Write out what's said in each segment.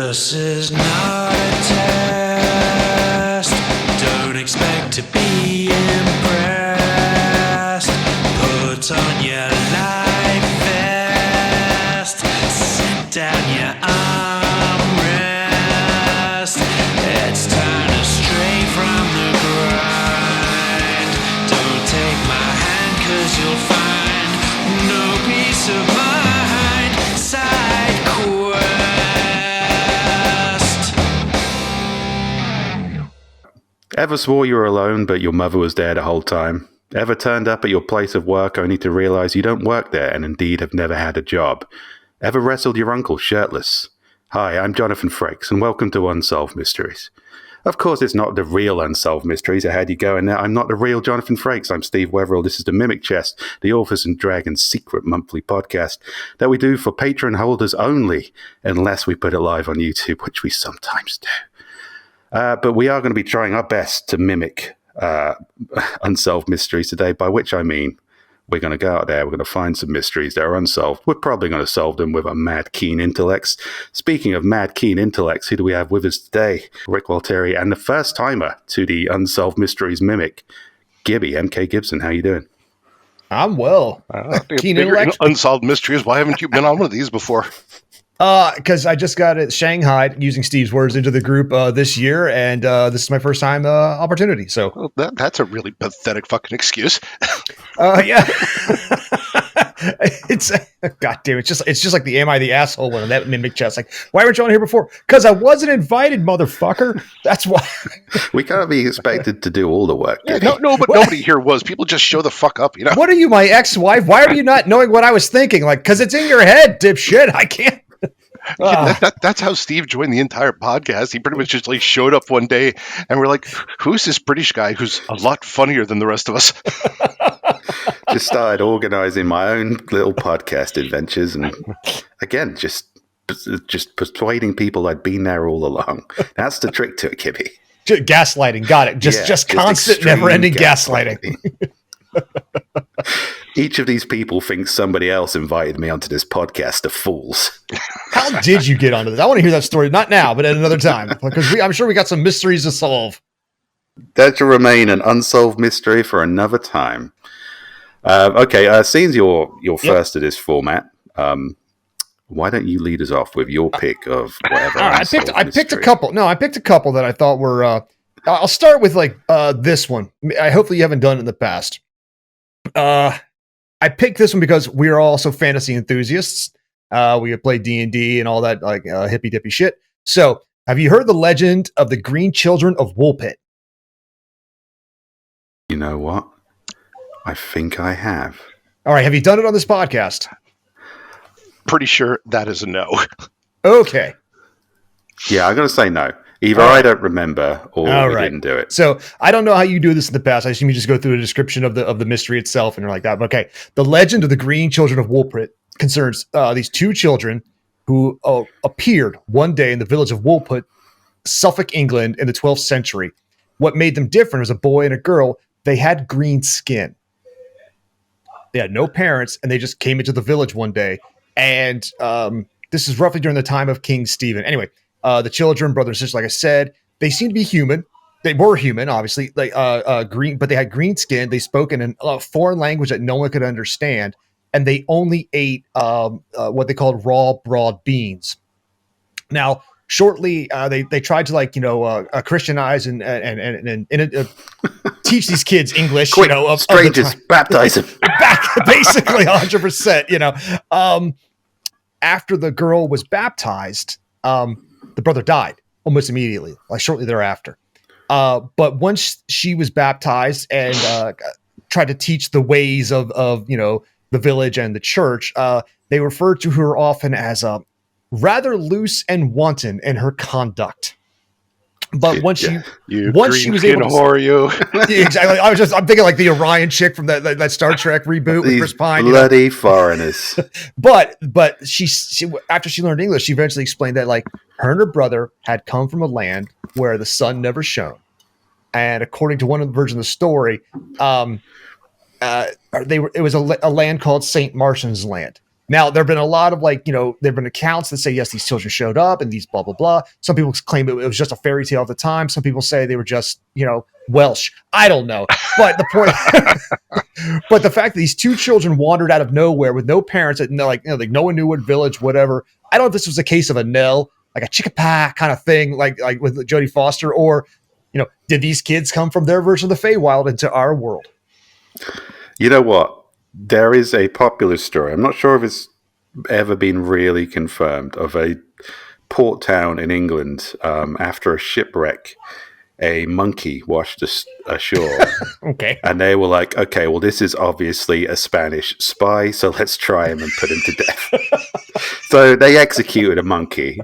This is not a test. Don't expect to be impressed. Put on your life vest. Sit down your armrest. It's time to stray from the grind. Don't take my hand, 'cause you'll find no peace of mind. Side quest. Ever swore you were alone, but your mother was there the whole time? Ever turned up at your place of work only to realize you don't work there and indeed have never had a job? Ever wrestled your uncle shirtless? Hi, I'm Jonathan Frakes, and welcome to Unsolved Mysteries. Of course, it's not the real Unsolved Mysteries. I had you going there. I'm not the real Jonathan Frakes. I'm Steve Wetherill. This is the Mimic Chest, the Authors and Dragons secret monthly podcast that we do for Patreon holders only, unless we put it live on YouTube, which we sometimes do. But we are going to be trying our best to mimic Unsolved Mysteries today, by which I mean we're going to go out there, we're going to find some mysteries that are unsolved. We're probably going to solve them with our mad, keen intellects. Speaking of mad, keen intellects, who do we have with us today? Rick Walteri, and the first timer to the Unsolved Mysteries mimic, Gibby, MK Gibson. How you doing? I'm well. Keen intellect. Unsolved Mysteries. Why haven't you been on one of these before? Because I just got it Shanghaied, using Steve's words, into the group this year, and this is my first time opportunity. So Well, that's a really pathetic fucking excuse. yeah, it's God damn, it's just like the "Am I the asshole" one of that mimic chest. Like, why weren't you on here before? Because I wasn't invited, motherfucker. That's why. We can't be expected to do all the work. Yeah, Gibby. no, but nobody here was. People just show the fuck up, you know. What are you, my ex-wife? Why are you not knowing what I was thinking? Like, because it's in your head, dipshit. I can't. That's how Steve joined the entire podcast. He pretty much just like showed up one day, and we're like, "Who's this British guy who's a lot funnier than the rest of us?" Just started organizing my own little podcast adventures, and again, just persuading people I'd been there all along. That's the trick to it, Gibby. Gaslighting, got it. Just constant, extreme never-ending gaslighting. Each of these people thinks somebody else invited me onto this podcast. The fools. How did you get onto this? I want to hear that story. Not now, but at another time, because I'm sure we got some mysteries to solve. That will remain an unsolved mystery for another time. Okay, seeing you're first to this format, why don't you lead us off with your pick of whatever? All right, I picked a couple. No, I picked a couple that I thought were. I'll start with this one. Hopefully you haven't done it in the past. I picked this one because we are also fantasy enthusiasts. We have played D&D and all that hippy dippy shit. So, have you heard the legend of the Green Children of Woolpit? You know what? I think I have. All right, have you done it on this podcast? Pretty sure that is a no. Okay. Yeah, I'm going to say no. Either I don't remember or we didn't do it. So I don't know how you do this in the past. I assume you just go through a description of the mystery itself and you're like that. But okay. The legend of the Green Children of Woolpit concerns these two children who appeared one day in the village of Woolpit, Suffolk, England in the 12th century. What made them different was a boy and a girl. They had green skin. They had no parents and they just came into the village one day. And this is roughly during the time of King Stephen. Anyway, the children, brother and sister, like I said, they seem to be human. They were human, obviously, green, but they had green skin. They spoke in a foreign language that no one could understand, and they only ate what they called raw broad beans. Now, shortly, they tried to Christianize and teach these kids English. Quick, strangers, baptize them. Basically, 100%. After the girl was baptized, the brother died almost immediately, like shortly thereafter. But once she was baptized and tried to teach the ways of the village and the church, they referred to her often as rather loose and wanton in her conduct. But once she was able to whore, you. Yeah, exactly. I'm thinking like the Orion chick from that Star Trek reboot with Chris Pine. Bloody foreigners. But she after she learned English, she eventually explained that her and her brother had come from a land where the sun never shone. And according to one of the versions of the story, it was a land called St. Martin's Land. Now, there have been a lot of there have been accounts that say, yes, these children showed up and these blah, blah, blah. Some people claim it was just a fairy tale at the time. Some people say they were just, Welsh. I don't know. But the point, but the fact that these two children wandered out of nowhere with no parents, and no one knew what village, whatever. I don't know if this was a case of a Nell, like a chicka kind of thing, like with Jodie Foster, or, did these kids come from their version of the Feywild into our world? You know what? There is a popular story. I'm not sure if it's ever been really confirmed, of a port town in England after a shipwreck. A monkey washed ashore. Okay. And they were like, okay, well, this is obviously a Spanish spy, so let's try him and put him to death. So they executed a monkey.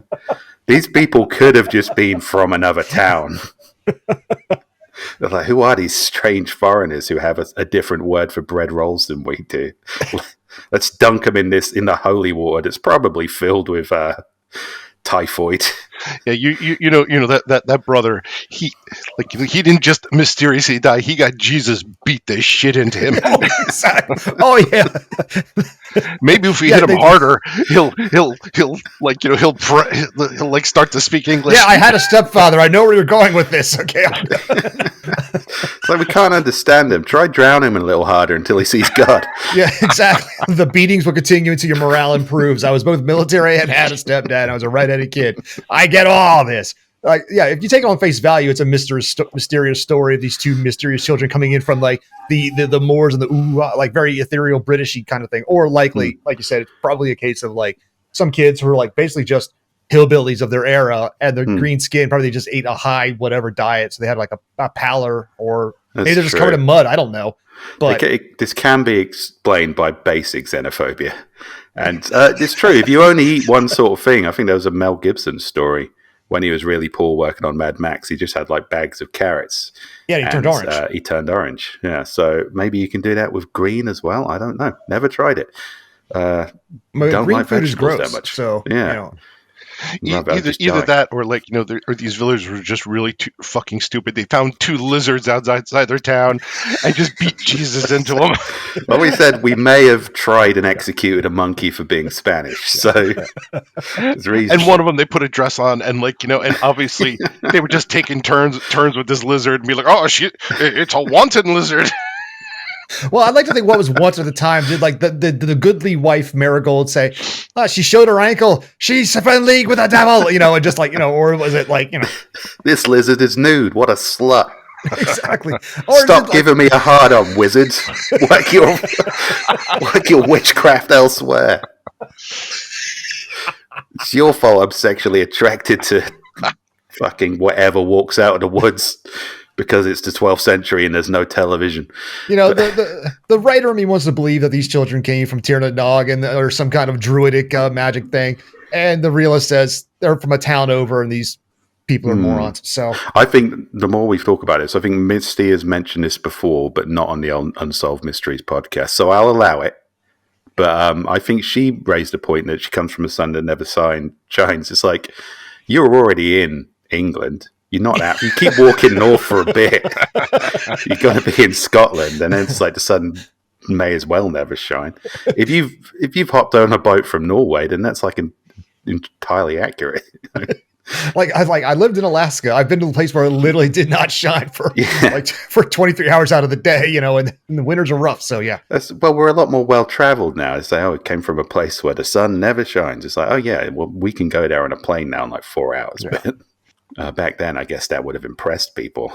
These people could have just been from another town. They're like, who are these strange foreigners who have a different word for bread rolls than we do? Let's dunk them in the holy water that's probably filled with typhoid. Yeah, you know that brother, he didn't just mysteriously die. He got Jesus beat the shit into him. Oh, exactly. Oh yeah. Maybe if we hit him harder, he'll start to speak English. Yeah, I had a stepfather. I know where you're going with this. Okay. So we can't understand him. Try drown him a little harder until he sees God. Yeah, exactly. The beatings will continue until your morale improves. I was both military and had a stepdad. I was a redheaded kid. I get all this. If you take it on face value, it's a mysterious story of these two mysterious children coming in from the moors and the very ethereal Britishy kind of thing. Or likely, like you said, it's probably a case of some kids who are basically just hillbillies of their era, and their green skin, probably just ate a high whatever diet, so they had a pallor, or maybe they're just covered in mud. I don't know. But this can be explained by basic xenophobia. And it's true. If you only eat one sort of thing, I think there was a Mel Gibson story when he was really poor working on Mad Max. He just had bags of carrots. Yeah, he turned orange. He turned orange. Yeah, so maybe you can do that with green as well. I don't know. Never tried it. Don't green like food is vegetables gross, that much. So yeah. Either that, or or these villagers were just really too fucking stupid. They found two lizards outside their town and just beat Jesus into them. Well, we said we may have tried and executed a monkey for being Spanish, so it's reasonable. And one of them, they put a dress on, and and obviously they were just taking turns with this lizard, and be like, "Oh shit, it's a wanton lizard." Well, I'd like to think what was once at the time. Did the goodly wife Marigold say, she showed her ankle, she's in league with the devil, and just or was it this lizard is nude, what a slut. Exactly. Or stop giving me a hard on, wizards. Work your witchcraft elsewhere. It's your fault I'm sexually attracted to fucking whatever walks out of the woods. Because it's the 12th century and there's no television. The writer in me wants to believe that these children came from Tir na Nog or some kind of druidic magic thing. And the realist says they're from a town over and these people are morons. So I think the more we talk about it, so I think Misty has mentioned this before, but not on the Unsolved Mysteries podcast. So I'll allow it. But I think she raised a point that she comes from a sun that never shines. It's like, you're already in England. You're not out. You keep walking north for a bit. You're going to be in Scotland, and then it's the sun may as well never shine. If you've hopped on a boat from Norway, then that's entirely accurate. I lived in Alaska. I've been to a place where it literally did not shine for 23 hours out of the day. And the winters are rough. So yeah. We're a lot more well traveled now. It's it came from a place where the sun never shines. It's we can go there on a plane now in 4 hours. Yeah. But back then, I guess that would have impressed people.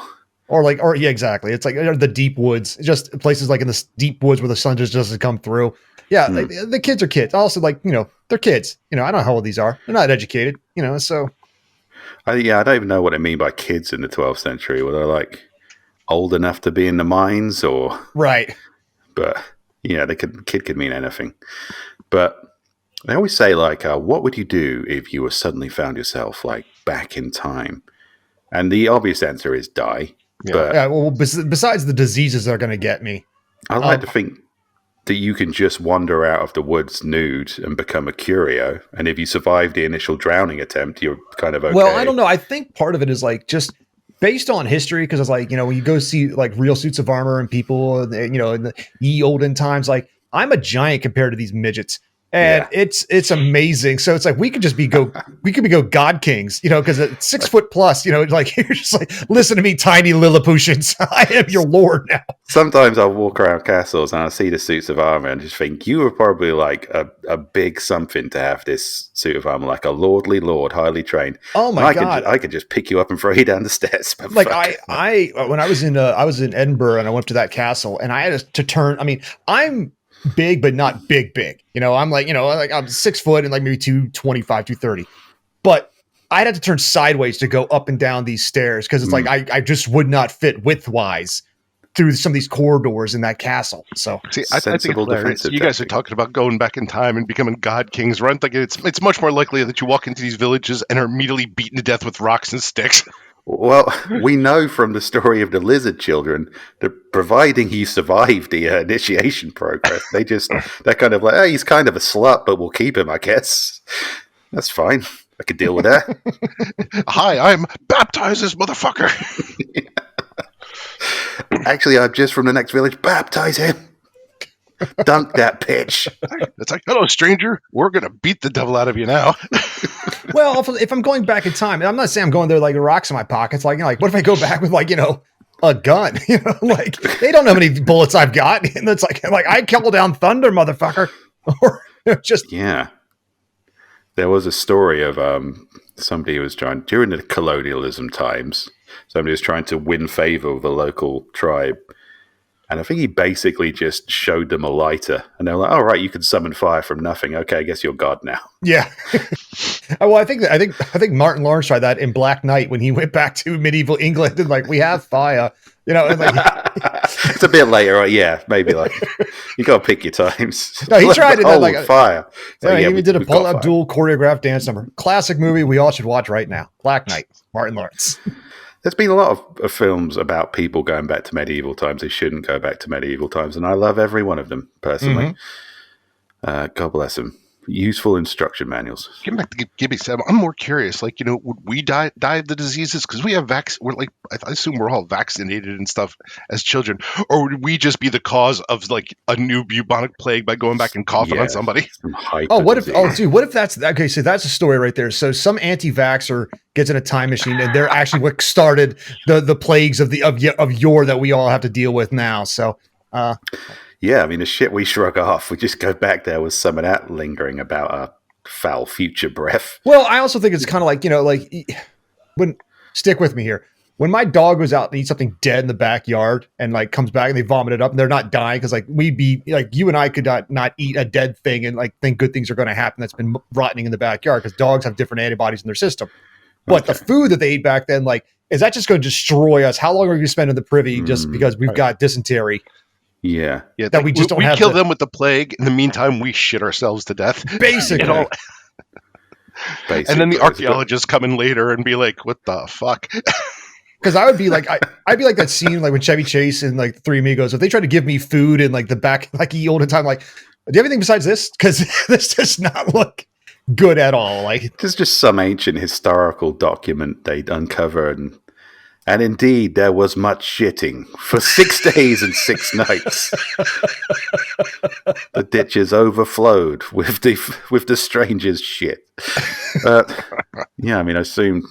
Yeah, exactly. It's the deep woods, just places in the deep woods where the sun just doesn't come through. Yeah, the kids are kids. Also, they're kids. I don't know how old these are. They're not educated. So. I don't even know what I mean by kids in the 12th century. Were they old enough to be in the mines or right? But kid could mean anything. But they always say what would you do if you were suddenly found yourself back in time? And the obvious answer is die. Yeah. But well, besides the diseases that are going to get me, I like to think that you can just wander out of the woods nude and become a curio. And if you survive the initial drowning attempt, you're kind of okay. Well, I don't know. I think part of it is just based on history, because it's when you go see real suits of armor and people, in the ye olden times, I'm a giant compared to these midgets. And it's amazing. So it's like we could be God kings, because at 6 foot plus, like you're just like, listen to me, tiny Lilliputians. I am your lord now. Sometimes I'll walk around castles and I'll see the suits of armor and just think you were probably like a big something to have this suit of armor, like a lordly lord, highly trained. Oh my God. I could just pick you up and throw you down the stairs. Like I when I was in Edinburgh and I went to that castle and I had to turn. I mean, I'm big, but not big. I'm like, like I'm 6 foot and like maybe 225, 230. But I'd have to turn sideways to go up and down these stairs because it's like I just would not fit width-wise through some of these corridors in that castle. So see, I think it's hilarious. You guys are talking about going back in time and becoming god kings, right? Like it's much more likely that you walk into these villages and are immediately beaten to death with rocks and sticks. Well, we know from the story of the lizard children that providing you survive the initiation progress, they're kind of like, hey, he's kind of a slut, but we'll keep him, I guess. That's fine. I could deal with that. Hi, I'm baptize this motherfucker. Actually, I'm just from the next village. Baptize him. Dunk that pitch. It's like, hello, stranger. We're going to beat the devil out of you now. Well, if I'm going back in time, and I'm not saying I'm going there like the rocks in my pockets. Like, like what if I go back with like, a gun? Like they don't know how many bullets I've got. And it's like I call down thunder, motherfucker. Or just There was a story of somebody who was trying during the colonialism times. Somebody was trying to win favor with a local tribe. And I think he basically just showed them a lighter. And they're like, all right, you can summon fire from nothing. Okay, I guess you're God now. Yeah. Well, I think Martin Lawrence tried that in Black Knight when he went back to medieval England and like, we have fire. And like, it's a bit later, right? Yeah, maybe like you got to pick your times. No, he tried it like fire. So, he even did a Paul Abdul choreographed dance number. Classic movie we all should watch right now. Black Knight, Martin Lawrence. There's been a lot of films about people going back to medieval times. They shouldn't go back to medieval times, and I love every one of them personally. God bless them. Useful instruction manuals. Getting back to Gibby said, I'm more curious. Like, would we die of the diseases because we have we're like, I assume we're all vaccinated and stuff as children, or would we just be the cause of like a new bubonic plague by going back and coughing on somebody? What if that's okay? So that's a story right there. So some anti-vaxxer gets in a time machine and they're actually what started the plagues of yore that we all have to deal with now. So. Yeah, I mean, the shit we shrug off, we just go back there with some of that lingering about our foul future breath. Well, I also think it's kind of like, stick with me here. When my dog goes out and eats something dead in the backyard and like comes back and they vomit it up and they're not dying because like we'd be like, you and I could not eat a dead thing and like think good things are going to happen that's been rotting in the backyard because dogs have different antibodies in their system. But the food that they ate back then, like, is that just going to destroy us? How long are we going to spend in the privy just because we've got dysentery? Yeah. That we just don't have. We kill them with the plague. In the meantime, we shit ourselves to death. Basically. And then the archaeologists come in later and be like, what the fuck? Because I would be like, I'd be like that scene like when Chevy Chase and like Three Amigos, if they try to give me food in like the back, like the olden time, like, do you have anything besides this? Because this does not look good at all. Like, there's just some ancient historical document they'd uncover and indeed, there was much shitting for 6 days and 6 nights. The ditches overflowed with the strangers' shit. Yeah, I mean, I assume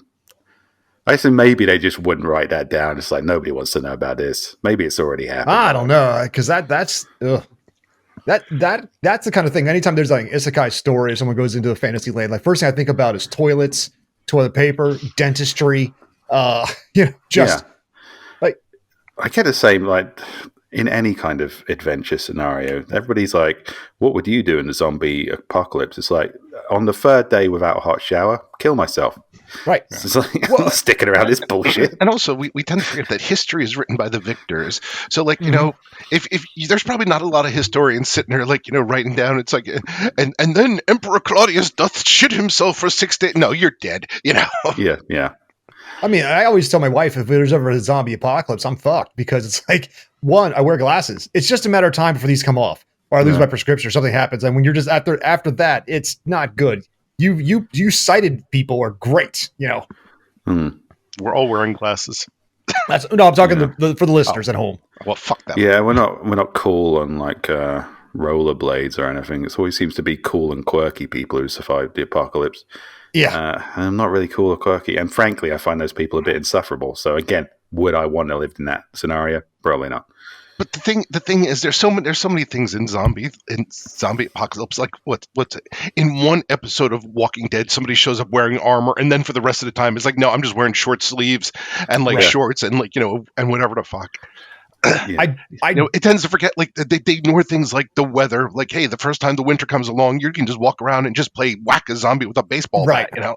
maybe they just wouldn't write that down. It's like nobody wants to know about this. Maybe it's already happened. I don't know, because that's the kind of thing. Anytime there's like an isekai story, if someone goes into a fantasy land, like first thing I think about is toilets, toilet paper, dentistry. Like I get the same like in any kind of adventure scenario. Everybody's like, what would you do in the zombie apocalypse? It's like on the 3rd day without a hot shower, kill myself. Right. It's like, I'm not sticking around this bullshit. And also we tend to forget that history is written by the victors. So like, if there's probably not a lot of historians sitting there like, writing down, it's like, and then Emperor Claudius doth shit himself for 6 days. No, you're dead, Yeah. I mean, I always tell my wife if there's ever a zombie apocalypse, I'm fucked because it's like, one, I wear glasses. It's just a matter of time before these come off or I lose my prescription or something happens. And when you're just after that, it's not good. You sighted people are great, We're all wearing glasses. I'm talking for the listeners at home. Well, fuck that. Yeah, we're not cool on like rollerblades or anything. It always seems to be cool and quirky people who survive the apocalypse. Yeah. I'm not really cool or quirky, and frankly, I find those people a bit insufferable. So again, would I want to live in that scenario? Probably not. But the thing is, there's so many things in zombie apocalypse. Like what's in one episode of Walking Dead, somebody shows up wearing armor, and then for the rest of the time, it's like, no, I'm just wearing short sleeves and like Right. shorts and like and whatever the fuck. Yeah. It tends to forget, like they ignore things like the weather. Like, hey, the first time the winter comes along, you can just walk around and just play whack a zombie with a baseball Right. bat.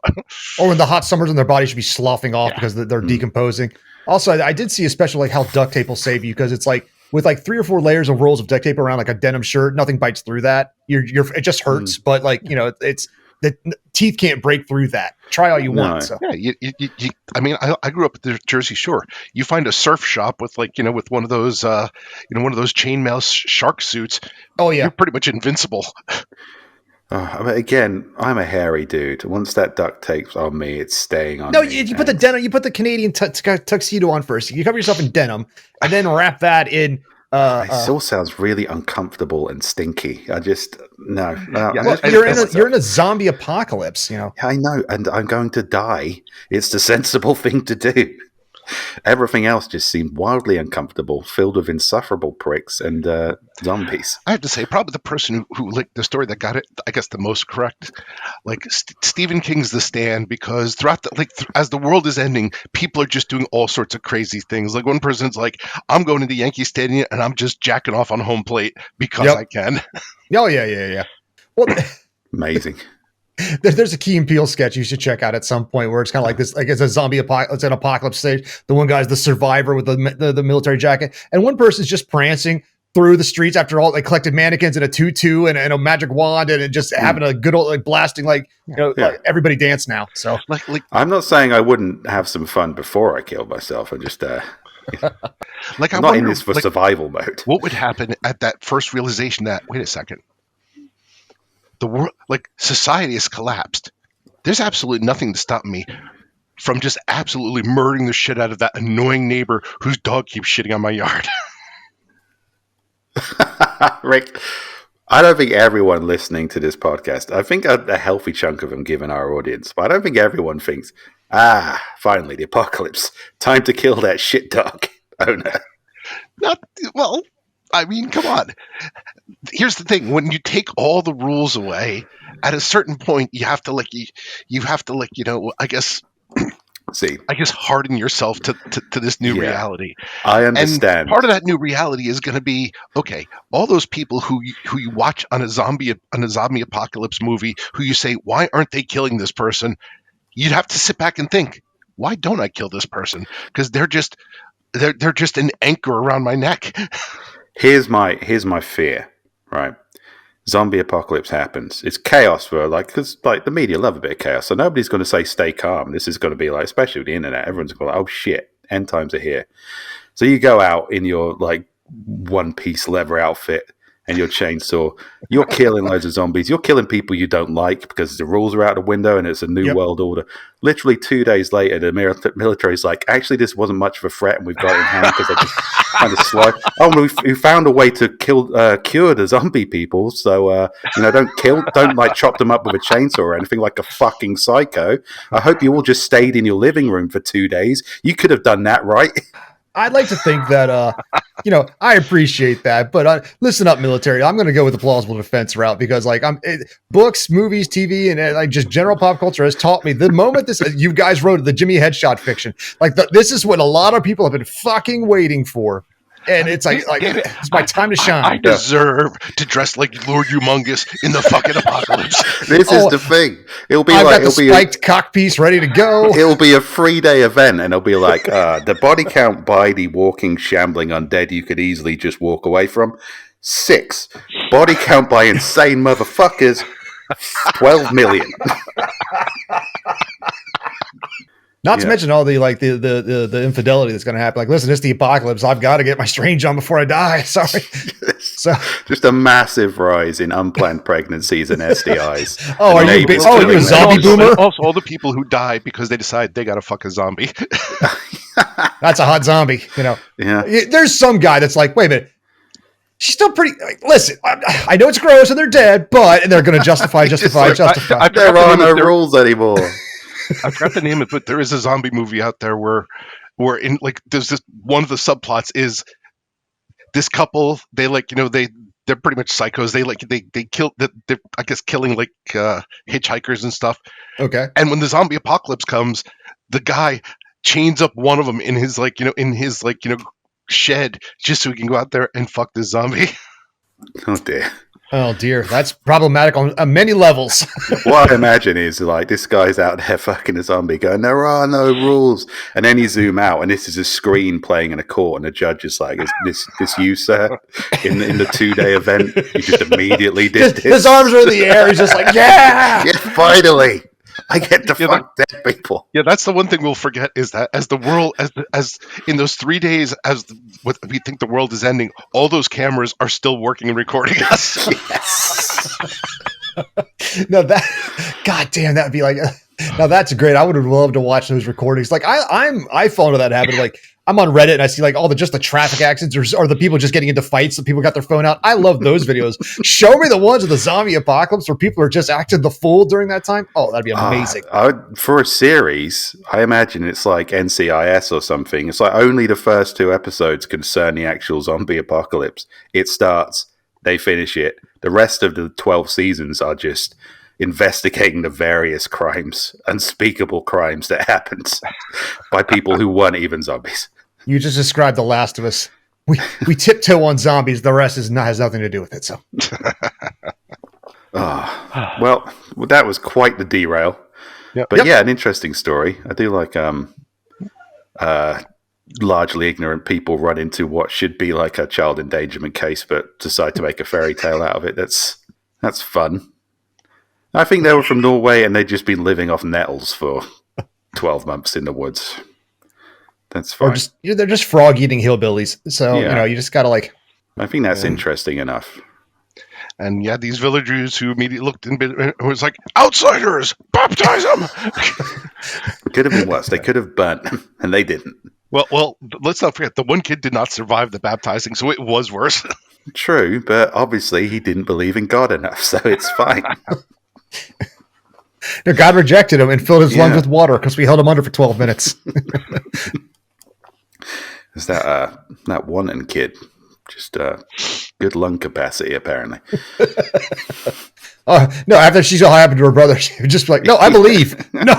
Or when the hot summers and their body should be sloughing off because they're decomposing. Also, I did see a special like how duct tape will save you, because it's like with like 3 or 4 layers of rolls of duct tape around like a denim shirt, nothing bites through that. It just hurts, but like it's the teeth can't break through that. Try all you want. So. Yeah, I mean, I grew up at the Jersey Shore. You find a surf shop with like with one of those one of those chainmail shark suits. Oh yeah, you're pretty much invincible. But again, I'm a hairy dude. Once that duct tape's on me, it's staying on. No, me, you put the denim. You put the Canadian tuxedo on first. You cover yourself in denim, and then wrap that in. It still sounds really uncomfortable and stinky. I just no. Look, you're in a zombie apocalypse. I know, and I'm going to die. It's the sensible thing to do. Everything else just seemed wildly uncomfortable, filled with insufferable pricks and zombies. I have to say, probably the person who like the story that got it, I guess, the most correct, like Stephen King's The Stand, because throughout as the world is ending, people are just doing all sorts of crazy things. Like one person's like, I'm going to the Yankee Stadium and I'm just jacking off on home plate because I can. Oh yeah. Well, amazing. There's a Key and Peele sketch you should check out at some point where it's kind of like this, like it's a zombie apocalypse, it's an apocalypse stage. The one guy's the survivor with the military jacket, and one person's just prancing through the streets after all. They collected mannequins and a tutu and a magic wand and just having a good old like blasting like like everybody dance now. So like I'm not saying I wouldn't have some fun before I killed myself. I'm just like I'm not in this for survival mode. What would happen at that first realization that wait a second? The world, like society has collapsed. There's absolutely nothing to stop me from just absolutely murdering the shit out of that annoying neighbor whose dog keeps shitting on my yard. Rick, I don't think everyone listening to this podcast, I think a healthy chunk of them given our audience, but I don't think everyone thinks, finally the apocalypse. Time to kill that shit dog owner. Well, I mean, come on. Here's the thing: when you take all the rules away, at a certain point, you have to I guess harden yourself to this new reality. I understand. And part of that new reality is going to be okay. All those people who you watch on a zombie apocalypse movie, who you say, why aren't they killing this person? You'd have to sit back and think, why don't I kill this person? Because they're just an anchor around my neck. Here's my fear, right? Zombie apocalypse happens. It's chaos because the media love a bit of chaos. So nobody's going to say stay calm. This is going to be like, especially with the internet, everyone's going to oh shit, end times are here. So you go out in your like one-piece leather outfit and your chainsaw. You're killing loads of zombies. You're killing people you don't like because the rules are out the window and it's a new world order. Literally 2 days later, the military's like, actually, this wasn't much of a threat and we've got it in hand because they just kind of slow. Oh, we found a way to cure the zombie people. So, don't like chop them up with a chainsaw or anything like a fucking psycho. I hope you all just stayed in your living room for 2 days. You could have done that, right? I'd like to think that, I appreciate that, but listen up, military. I'm going to go with the plausible defense route because, books, movies, TV, and just general pop culture has taught me the moment you guys wrote the Jimmy Headshot fiction, this is what a lot of people have been fucking waiting for. And it's it's my time to shine. I deserve to dress like Lord Humongous in the fucking apocalypse. This is the thing. It'll be I've got the spiked cock piece ready to go. It'll be a 3-day event, and it'll be like the body count by the walking, shambling undead you could easily just walk away from. 6. Body count by insane motherfuckers. 12 million. Not to mention all the the infidelity that's going to happen. Listen, it's the apocalypse. I've got to get my strange on before I die. Sorry. So just a massive rise in unplanned pregnancies and STIs. Oh, are you a zombie boomer? Also, all the people who die because they decide they got to fuck a zombie. That's a hot zombie. Yeah. There's some guy that's like, wait a minute. she's still pretty. Like, listen, I know it's gross and they're dead, and they're going to justify. There are no rules anymore. I forgot the name of it, but there is a zombie movie out there where in like there's this one of the subplots is this couple, they like, they're pretty much psychos. They kill, they're, I guess, killing like hitchhikers and stuff. Okay. And when the zombie apocalypse comes, the guy chains up one of them in his shed just so he can go out there and fuck this zombie. Oh dear. Oh dear, that's problematic on many levels. What I imagine is like this guy's out there fucking a zombie going, there are no rules. And then you zoom out and this is a screen playing in a court and the judge is like, is this you, sir? In the 2-day event, you just immediately did this. His arms are in the air. He's just like, yeah! Yeah, finally. I get to fuck dead people. Yeah, that's the one thing we'll forget is that as the world, as in those 3 days, what we think the world is ending, all those cameras are still working and recording us. Yes. No, God damn, that'd be like, now that's great. I would have loved to watch those recordings. Like I fall into that habit. Like I'm on Reddit and I see like all the traffic accidents or the people just getting into fights. The people got their phone out. I love those videos. Show me the ones of the zombie apocalypse where people are just acting the fool during that time. Oh, that'd be amazing. For a series, I imagine it's like NCIS or something. It's like only the first 2 episodes concern the actual zombie apocalypse. It starts, they finish it. The rest of the 12 seasons are just investigating the various crimes, unspeakable crimes that happened by people who weren't even zombies. You just described The Last of Us. We tiptoe on zombies. The rest has nothing to do with it. So, well, that was quite the derail. Yep. But yeah, an interesting story. I do like largely ignorant people run into what should be like a child endangerment case, but decide to make a fairy tale out of it. That's fun. I think they were from Norway and they'd just been living off nettles for 12 months in the woods. That's fine. Or they're just frog eating hillbillies. So, you just got to like. I think that's interesting enough. And yeah, these villagers who immediately looked and was like, outsiders, baptize them. Could have been worse. They could have burnt them, and they didn't. Well, let's not forget the one kid did not survive the baptizing, so it was worse. True, but obviously he didn't believe in God enough, so it's fine. No, God rejected him and filled his lungs with water because we held him under for 12 minutes. Is that one kid? Just good lung capacity, apparently. No, after she saw what happened to her brother, she was just like, no, I believe. No,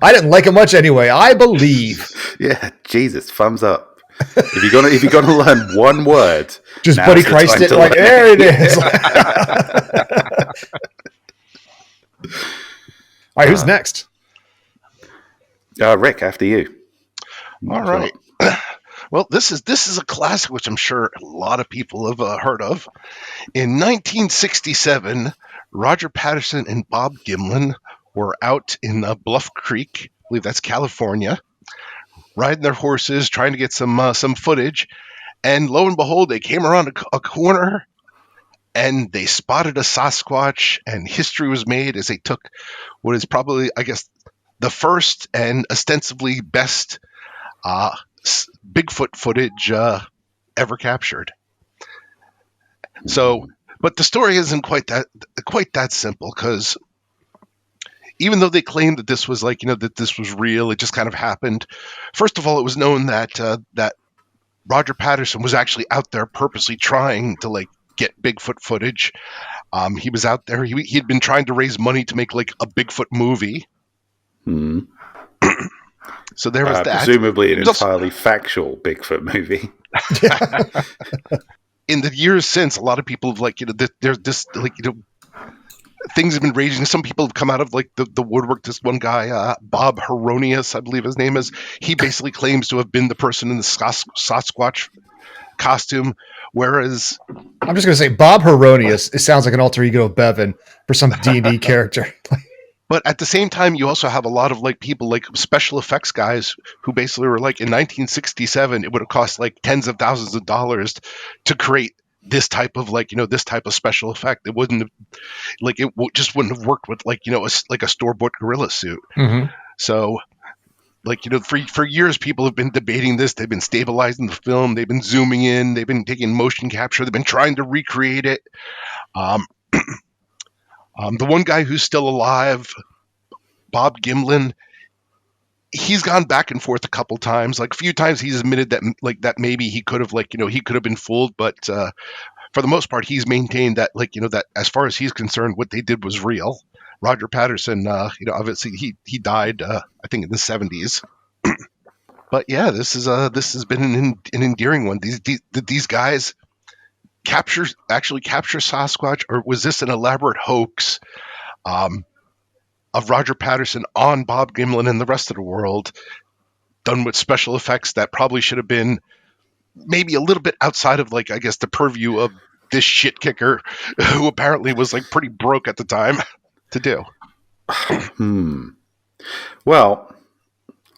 I didn't like him much anyway. I believe. Yeah, Jesus, thumbs up. If you're gonna learn one word, just Buddy Christ it, like there it is. All right, who's next? Rick, after you. All right. Well, this is a classic, which I'm sure a lot of people have heard of. In 1967, Roger Patterson and Bob Gimlin were out in Bluff Creek, I believe that's California, riding their horses, trying to get some footage. And lo and behold, they came around a corner and they spotted a Sasquatch, and history was made as they took what is probably, I guess, the first and ostensibly best Bigfoot footage ever captured. So, but the story isn't quite that simple, because even though they claimed that this was that this was real, it just kind of happened. First of all, it was known that that Roger Patterson was actually out there purposely trying to get Bigfoot footage. He was out there. He had been trying to raise money to make a Bigfoot movie. Hmm. So there was that. Presumably an entirely factual Bigfoot movie. In the years since, a lot of people have there's this things have been raging. Some people have come out of the woodwork. This one guy, Bob Heronius, I believe his name is. He basically claims to have been the person in the Sasquatch costume. Whereas, I'm just going to say Bob Heronius. It sounds like an alter ego of Bevan for some D&D character. But at the same time, you also have a lot of people special effects guys who basically were in 1967, it would have cost tens of thousands of dollars to create this type of this type of special effect. It wouldn't have, just wouldn't have worked with a store-bought gorilla suit. Mm-hmm. So like, for years people have been debating this. They've been stabilizing the film. They've been zooming in. They've been taking motion capture. They've been trying to recreate it. Um, the one guy who's still alive, Bob Gimlin, he's gone back and forth a couple times. Like a few times he's admitted that maybe he could have he could have been fooled, but for the most part he's maintained that that as far as he's concerned what they did was real. Roger Patterson, obviously he died I think in the 70s. But yeah, this has been an endearing one. These guys actually capture Sasquatch, or was this an elaborate hoax of Roger Patterson on Bob Gimlin and the rest of the world, done with special effects that probably should have been maybe a little bit outside of I guess the purview of this shit kicker who apparently was pretty broke at the time to do. Well,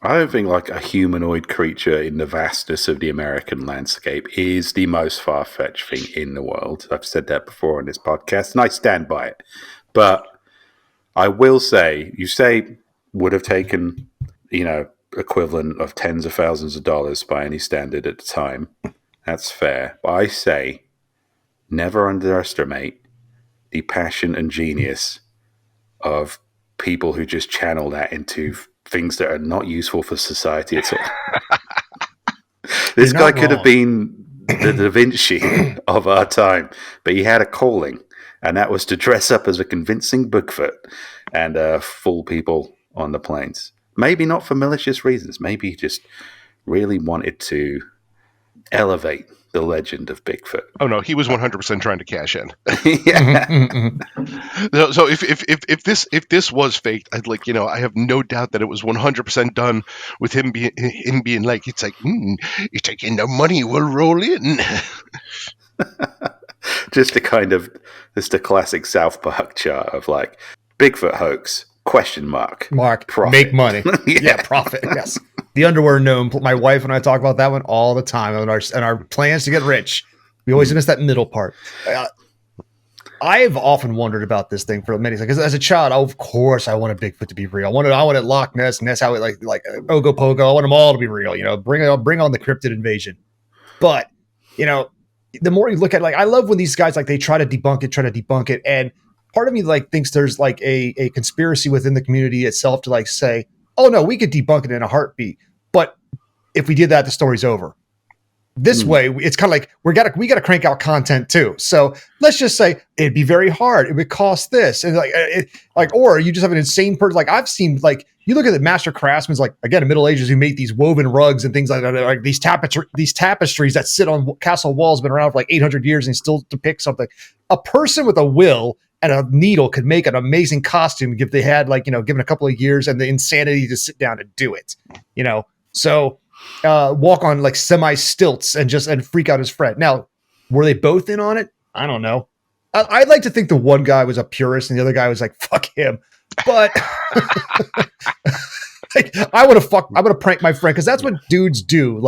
I don't think a humanoid creature in the vastness of the American landscape is the most far-fetched thing in the world. I've said that before on this podcast, and I stand by it. But I will say, you say would have taken, equivalent of tens of thousands of dollars by any standard at the time. That's fair. But I say, never underestimate the passion and genius of people who just channel that into things that are not useful for society at all. This guy could have been the Da Vinci of our time, but he had a calling, and that was to dress up as a convincing Bigfoot and fool people on the plains. Maybe not for malicious reasons. Maybe he just really wanted to elevate the legend of Bigfoot. Oh no, he was 100% trying to cash in. Yeah. So if this was faked, I have no doubt that it was 100% done with him being like, it's like, you're taking the money, we'll roll in. Just the classic South Park chart of Bigfoot hoax, ? Profit. Make money. Yeah, profit. Yes. The underwear gnome. My wife and I talk about that one all the time, and our plans to get rich. We always miss that middle part. I've often wondered about this thing for many, because as a child, of course, I wanted Bigfoot to be real. I wanted Loch Ness, how it like Ogopogo. I want them all to be real. Bring on the cryptid invasion. But the more you look at I love when these guys they try to debunk it, and part of me thinks there's a conspiracy within the community itself to say, oh no, we could debunk it in a heartbeat, but if we did that, the story's over. This way, it's kind of we got to crank out content too. So let's just say it'd be very hard. It would cost this, and or you just have an insane person. I've seen you look at the master craftsmen, again, in Middle Ages, who made these woven rugs and things like that, these tapestries that sit on castle walls, been around for 800 years and still depict something. A person with a will and a needle could make an amazing costume if they had given a couple of years and the insanity to sit down and do it. So walk on semi stilts and freak out his friend. Now, were they both in on it? I don't know. I'd like to think the one guy was a purist and the other guy was fuck him. But I want to prank my friend, because that's what dudes do.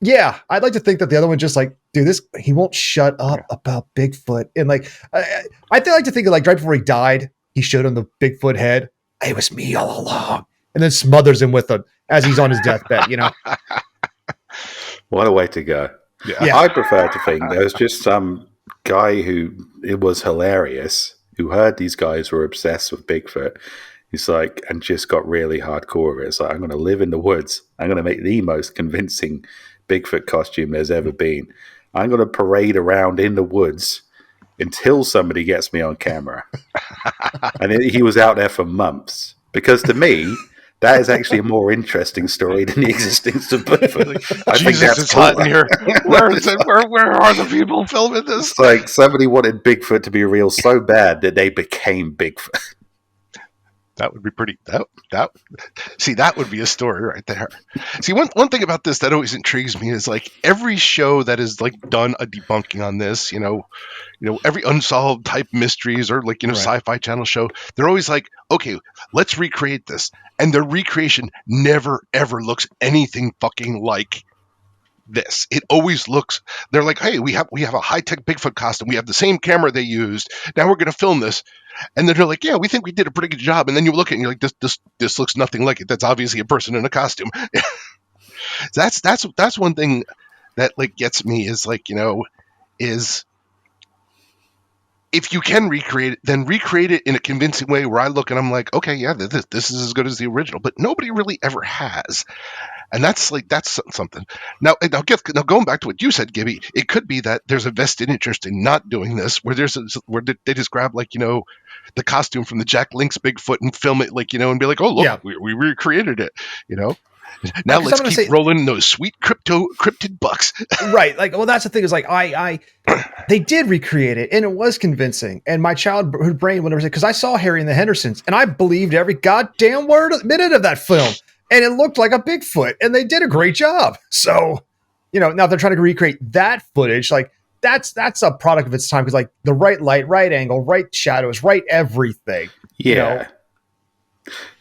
Yeah, I'd like to think that the other one just dude, he won't shut up about Bigfoot. And I like to think right before he died, he showed him the Bigfoot head. It was me all along. And then smothers him with it as he's on his deathbed, What a way to go. Yeah. I prefer to think there's just some guy who it was hilarious, who heard these guys were obsessed with Bigfoot. He's and just got really hardcore with it. It's I'm going to live in the woods. I'm going to make the most convincing Bigfoot costume there's ever been. I'm going to parade around in the woods until somebody gets me on camera. And he was out there for months, because to me, that is actually a more interesting story than the existence of Bigfoot. I think that's it's hot in here. Where is it? Where are the people filming this? It's somebody wanted Bigfoot to be real so bad that they became Bigfoot. That would be pretty. That would be a story right there. See, one thing about this that always intrigues me is every show that is done a debunking on this, every Unsolved type mysteries or right. Sci-Fi Channel show, they're always okay, let's recreate this, and their recreation never ever looks anything fucking like this. It always looks. They're like, hey, we have a high tech Bigfoot costume. We have the same camera they used. Now we're going to film this, and then they're like, yeah, we think we did a pretty good job. And then you look at it and you're like, this looks nothing like it. That's obviously a person in a costume. That's one thing that like gets me is like, is if you can recreate it, then recreate it in a convincing way where I look and I'm like, okay, yeah, this is as good as the original, but nobody really ever has. And that's something. Now going back to what you said, Gibby, it could be that there's a vested interest in not doing this, where where they just grab like, the costume from the Jack Link's Bigfoot and film it like, and be like, oh, look, we recreated it, Now let's keep rolling those sweet cryptid bucks. Right. Like, well, that's the thing is like, they did recreate it and it was convincing. And my childhood brain would never say, because I saw Harry and the Hendersons and I believed every goddamn minute of that film. And it looked like a Bigfoot and they did a great job. So, now they're trying to recreate that footage. Like that's a product of its time. Cause like the right light, right angle, right shadows, right everything. Yeah.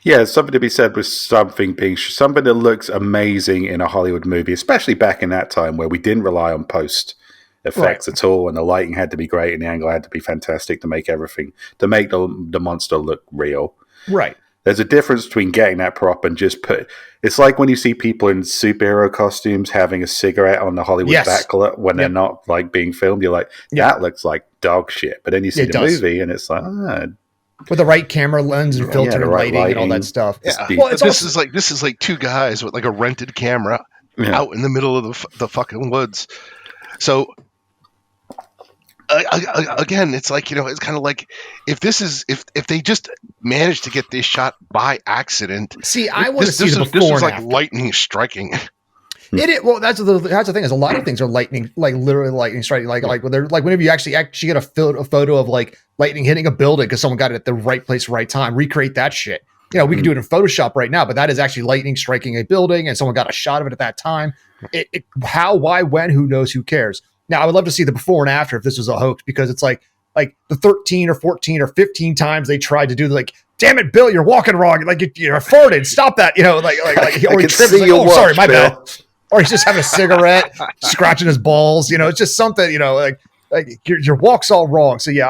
Yeah, something to be said with something that looks amazing in a Hollywood movie, especially back in that time where we didn't rely on post effects at all, and the lighting had to be great and the angle had to be fantastic to make the monster look real. Right. There's a difference between getting that prop and just it's like when you see people in superhero costumes having a cigarette on the Hollywood backlit when they're not like being filmed. You're like, that looks like dog shit. But then you see the movie and it's like, with the right camera lens and filter and lighting and all that stuff. Yeah. Well, this is like two guys with like a rented camera out in the middle of the fucking woods. So again, it's like, it's kind of like if they just managed to get this shot by accident. See, I want to see the before this was and like after. lightning striking. Well, that's the thing is a lot of things are lightning, like literally lightning striking. Like when they're like whenever you actually get a photo of like lightning hitting a building because someone got it at the right place, right time. Recreate that shit. We can do it in Photoshop right now, but that is actually lightning striking a building, and someone got a shot of it at that time. How, why, when, who knows, who cares? Now, I would love to see the before and after if this was a hoax, because it's like the 13 or 14 or 15 times they tried to do like, damn it, Bill, you're walking wrong. Like you're farted. Stop that. Or he trips. Like, oh, sorry, my bad. Or he's just having a cigarette, scratching his balls. It's just something, like your walk's all wrong. So yeah,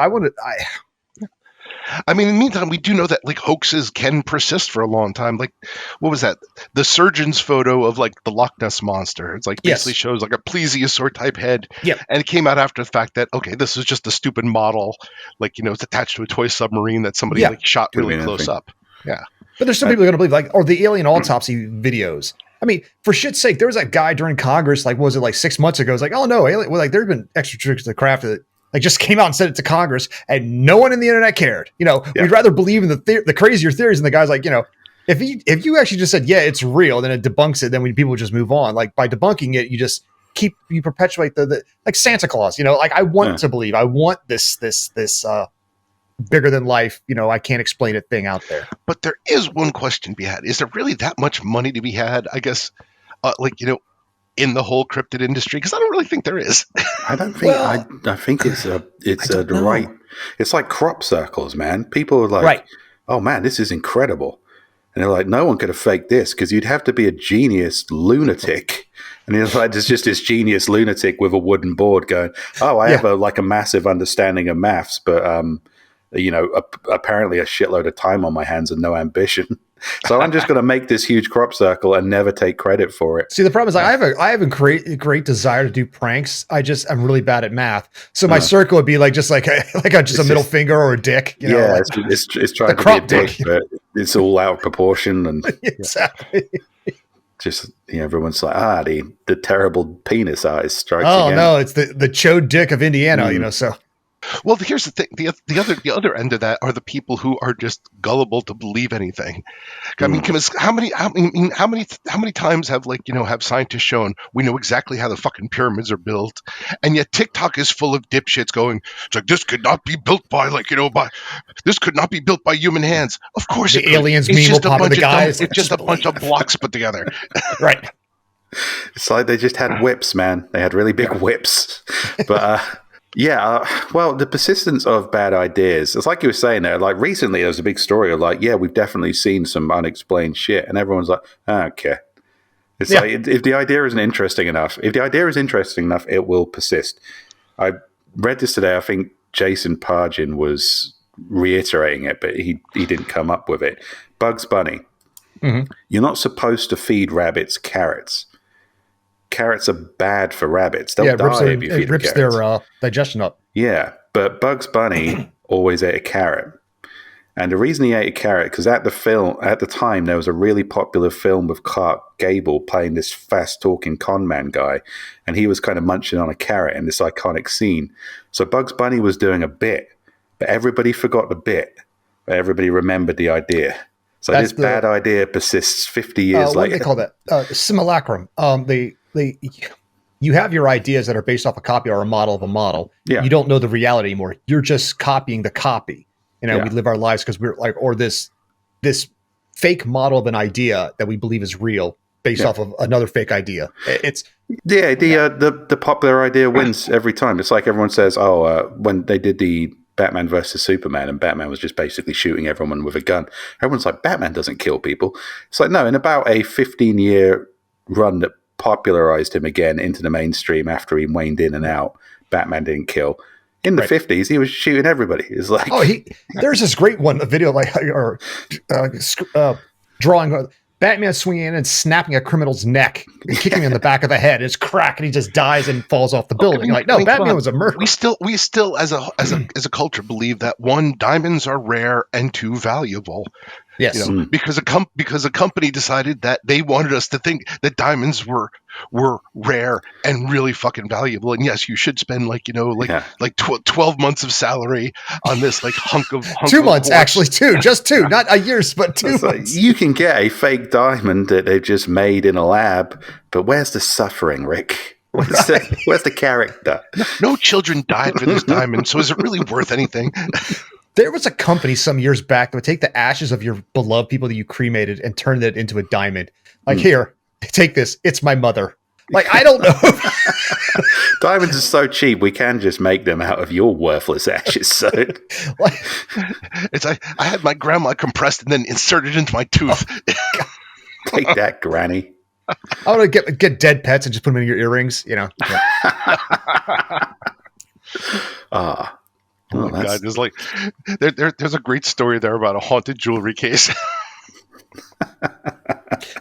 I mean, in the meantime, we do know that like hoaxes can persist for a long time. Like, what was that? The surgeon's photo of like the Loch Ness monster. It's like basically shows like a plesiosaur type head. Yeah. And it came out after the fact that, okay, this is just a stupid model. Like, it's attached to a toy submarine that somebody like shot really close up. Yeah. But there's some people are going to believe like, or the alien autopsy videos. I mean, for shit's sake, there was that guy during Congress, like, what was it, like 6 months ago? It's like, oh no, alien, well, like there's been extraterrestrial craft that like just came out and said it to Congress, and no one in the internet cared. We'd rather believe in the crazier theories, and the guy's like, if you actually just said, yeah, it's real, then it debunks it. Then when people just move on, like by debunking it, you perpetuate the like Santa Claus. Like I want to believe, I want this bigger than life, I can't explain it thing out there. But there is one question to be had. Is there really that much money to be had? I guess, in the whole cryptid industry? Because I don't really think there is. I don't think. I think it's the right. It's like crop circles, man. People are like, oh man, this is incredible, and they're like, no one could have faked this because you'd have to be a genius lunatic. And it's like there's just this genius lunatic with a wooden board going, oh, I have a massive understanding of maths, but apparently a shitload of time on my hands and no ambition. So I'm just going to make this huge crop circle and never take credit for it. See, the problem is I have a great desire to do pranks. I'm really bad at math. So my circle would be like just a middle finger or a dick. It's trying to be a dick, but it's all out of proportion. And exactly. Just everyone's like, the terrible penis artist strikes again. No, it's the chode dick of Indiana, so. Well, here's the thing. The other end of that are the people who are just gullible to believe anything. I mean, how many times have have scientists shown we know exactly how the fucking pyramids are built, and yet TikTok is full of dipshits going, it's like this could not be built by this could not be built by human hands. Of course, the aliens meme will pop the guys. It's just a bunch of blocks put together. Right. It's like they just had whips, man. They had really big whips, but. Well, the persistence of bad ideas, it's like you were saying there, like recently there was a big story of like, we've definitely seen some unexplained shit, and everyone's like, I don't care. It's like if the idea isn't interesting enough, it will persist. I read this today. I think Jason Pargin was reiterating it, but he didn't come up with it. Bugs Bunny. Mm-hmm. You're not supposed to feed rabbits carrots. Carrots are bad for rabbits. They'll die if you feed it rips them carrots. their digestion up. Yeah, but Bugs Bunny always ate a carrot. And the reason he ate a carrot, because at the time, there was a really popular film with Clark Gable playing this fast-talking con man guy, and he was kind of munching on a carrot in this iconic scene. So Bugs Bunny was doing a bit, but everybody forgot the bit, but everybody remembered the idea. So this bad idea persists 50 years later. What do they call that? Simulacrum. You have your ideas that are based off a copy or a model of a model. Yeah. You don't know the reality anymore. You're just copying the copy. We live our lives because we're like, or this fake model of an idea that we believe is real based off of another fake idea. The popular idea wins every time. It's like everyone says, when they did the Batman versus Superman and Batman was just basically shooting everyone with a gun. Everyone's like, Batman doesn't kill people. It's like, no, in about a 15-year run that popularized him again into the mainstream after he waned in and out, Batman didn't kill. In the 50s, he was shooting everybody. It's like, there's this great one, a video drawing Batman swinging in and snapping a criminal's neck and kicking him in the back of the head. It's crack, and he just dies and falls off the building. Batman was a murderer. We still, as a culture, believe that one, diamonds are rare, and two, valuable. Yes, because a company decided that they wanted us to think that diamonds were rare and really fucking valuable. And yes, you should spend 12 months of salary on this hunk of 2 months actually, just two, not a year's, but 2 months. You can get a fake diamond that they've just made in a lab, but where's the suffering, Rick? Where's the character? No children died for this diamond, so is it really worth anything? There was a company some years back that would take the ashes of your beloved people that you cremated and turn that into a diamond. Here, take this. It's my mother. I don't know. Diamonds are so cheap. We can just make them out of your worthless ashes. So I had my grandma compressed and then inserted into my tooth. Take that, Granny. I want to get dead pets and just put them in your earrings. Oh my God! There's a great story there about a haunted jewelry case.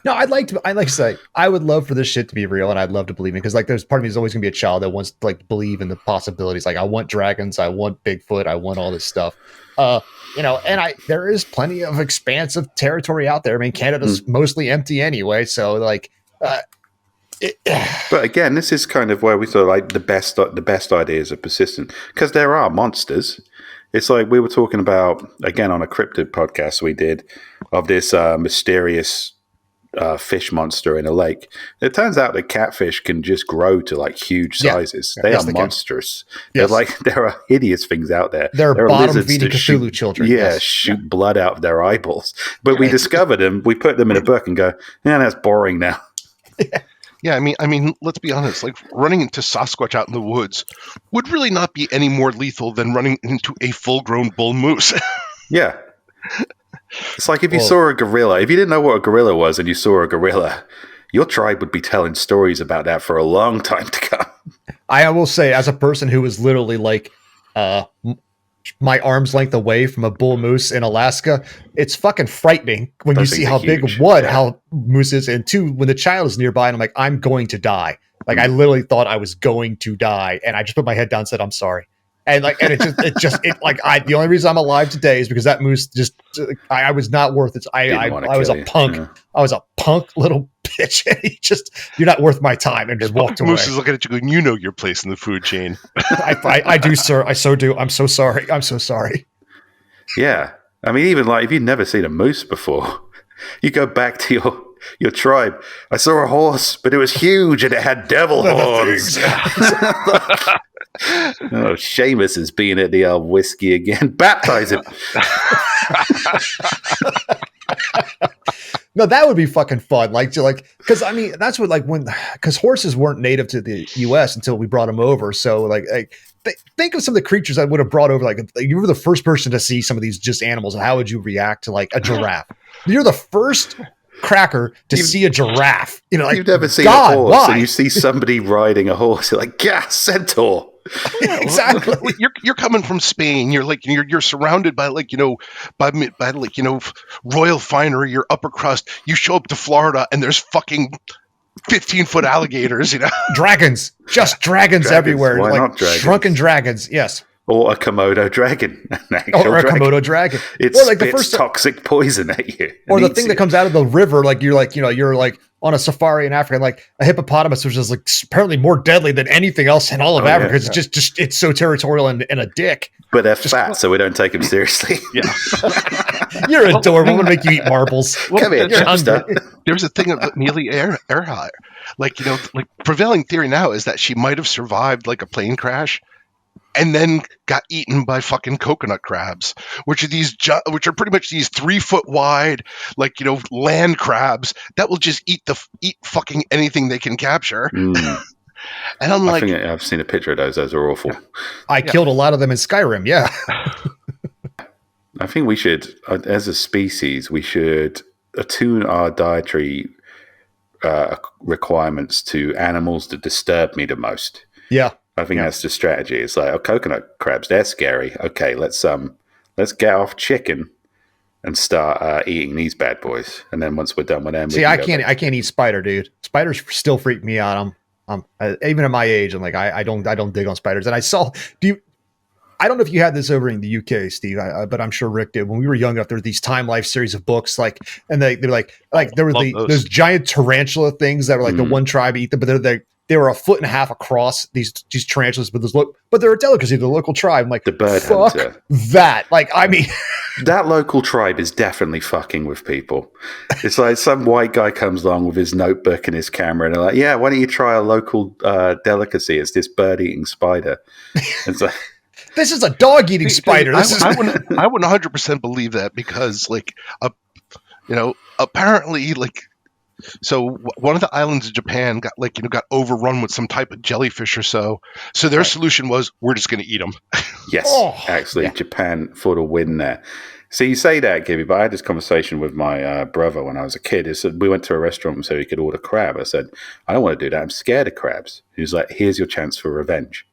No, I'd like to say I would love for this shit to be real, and I'd love to believe it because there's part of me is always gonna be a child that wants to believe in the possibilities. I want dragons, I want Bigfoot, I want all this stuff. And there is plenty of expansive territory out there. I mean, Canada's mostly empty anyway, so But again, this is kind of where we thought the best ideas are persistent because there are monsters. It's like we were talking about again on a cryptid podcast we did of this mysterious fish monster in a lake. It turns out that catfish can just grow to huge sizes. They are monstrous. Yes. There are hideous things out there. There are bottom-feeding Cthulhu children. Yeah, shoot blood out of their eyeballs. But we discovered them. We put them in a book and go, that's boring now. Yeah, I mean, let's be honest. Running into Sasquatch out in the woods would really not be any more lethal than running into a full-grown bull moose. Yeah, it's like if you saw a gorilla. If you didn't know what a gorilla was and you saw a gorilla, your tribe would be telling stories about that for a long time to come. I will say, as a person who was literally my arm's length away from a bull moose in Alaska, it's fucking frightening when you see how big how moose is, and two, when the child is nearby and I'm like, I'm going to die. I literally thought I was going to die, and I just put my head down and said, I'm sorry. And the only reason I'm alive today is because that moose I was not worth it. I was a punk. Yeah. I was a punk little bitch. And you're not worth my time, and just walked away. Moose is looking at you going, you know your place in the food chain. I do, sir. I so do. I'm so sorry. I'm so sorry. Yeah. I mean, even if you've never seen a moose before, you go back to your tribe. I saw a horse, but it was huge and it had devil horns. Oh, Seamus is being at the old whiskey again. Baptize him. No, that would be fucking fun. Because that's what because horses weren't native to the U.S. until we brought them over. So think of some of the creatures I would have brought over. You were the first person to see some of these just animals, and how would you react to a giraffe? You're the first cracker to see a giraffe. You know, like, You've never seen God, a horse, why? and you see somebody riding a horse. You're like, yeah, centaur. Exactly. You're coming from Spain. You're like you're surrounded by like by like royal finery. Your upper crust. You show up to Florida and there's fucking 15-foot alligators. Dragons, just dragons everywhere. Why like not dragons? Shrunken dragons. Yes. Or a Komodo dragon. Or a Komodo dragon. It Or like spits toxic poison at you. Or and the eats thing you. that comes out of the river, like you're like on a safari in Africa, and like a hippopotamus, which is like apparently more deadly than anything else in all of Africa. Yeah. It's just it's so territorial and a dick. But they're fat, so we don't take them seriously. Yeah. You're adorable. I'm gonna make you eat marbles. Come here, You're Chester. hungry. There's a thing of Amelia Earhart. Like like prevailing theory now is that she might have survived like a plane crash, and then got eaten by fucking coconut crabs, which are pretty much these 3-foot wide, like land crabs that will just eat fucking anything they can capture. Mm. And I'm like, I've seen a picture of those. Those are awful. I killed a lot of them in Skyrim. Yeah. I think we should, as a species, we should attune our dietary requirements to animals that disturb me the most. Yeah. I think that's the strategy. It's like, coconut crabs, they're scary. Okay, let's get off chicken and start eating these bad boys. And then once we're done with them, See, I can't eat spider, dude. Spiders still freak me out. Even at my age, I'm like, I don't dig on spiders. And I don't know if you had this over in the UK, Steve, but I'm sure Rick did. When we were young enough, there were these Time Life series of books, they're like there were those giant tarantula things that were like the one tribe eat them, but they were 1.5 feet across, these tarantulas, but they're a delicacy, the local tribe. I'm like, the bird fuck hunter. that. Like, I mean, that local tribe is definitely fucking with people. It's like some white guy comes along with his notebook and his camera, and they're like, yeah, why don't you try a local delicacy? It's this bird-eating spider. It's like, this is a dog-eating spider. I wouldn't 100% believe that because, apparently, so one of the islands of Japan got got overrun with some type of jellyfish or so. So their solution was, we're just going to eat them. yes, actually, Japan for the win there. So you say that, Gibby, but I had this conversation with my brother when I was a kid. He said, we went to a restaurant so he could order crab. I said, I don't want to do that. I'm scared of crabs. He was like, here's your chance for revenge.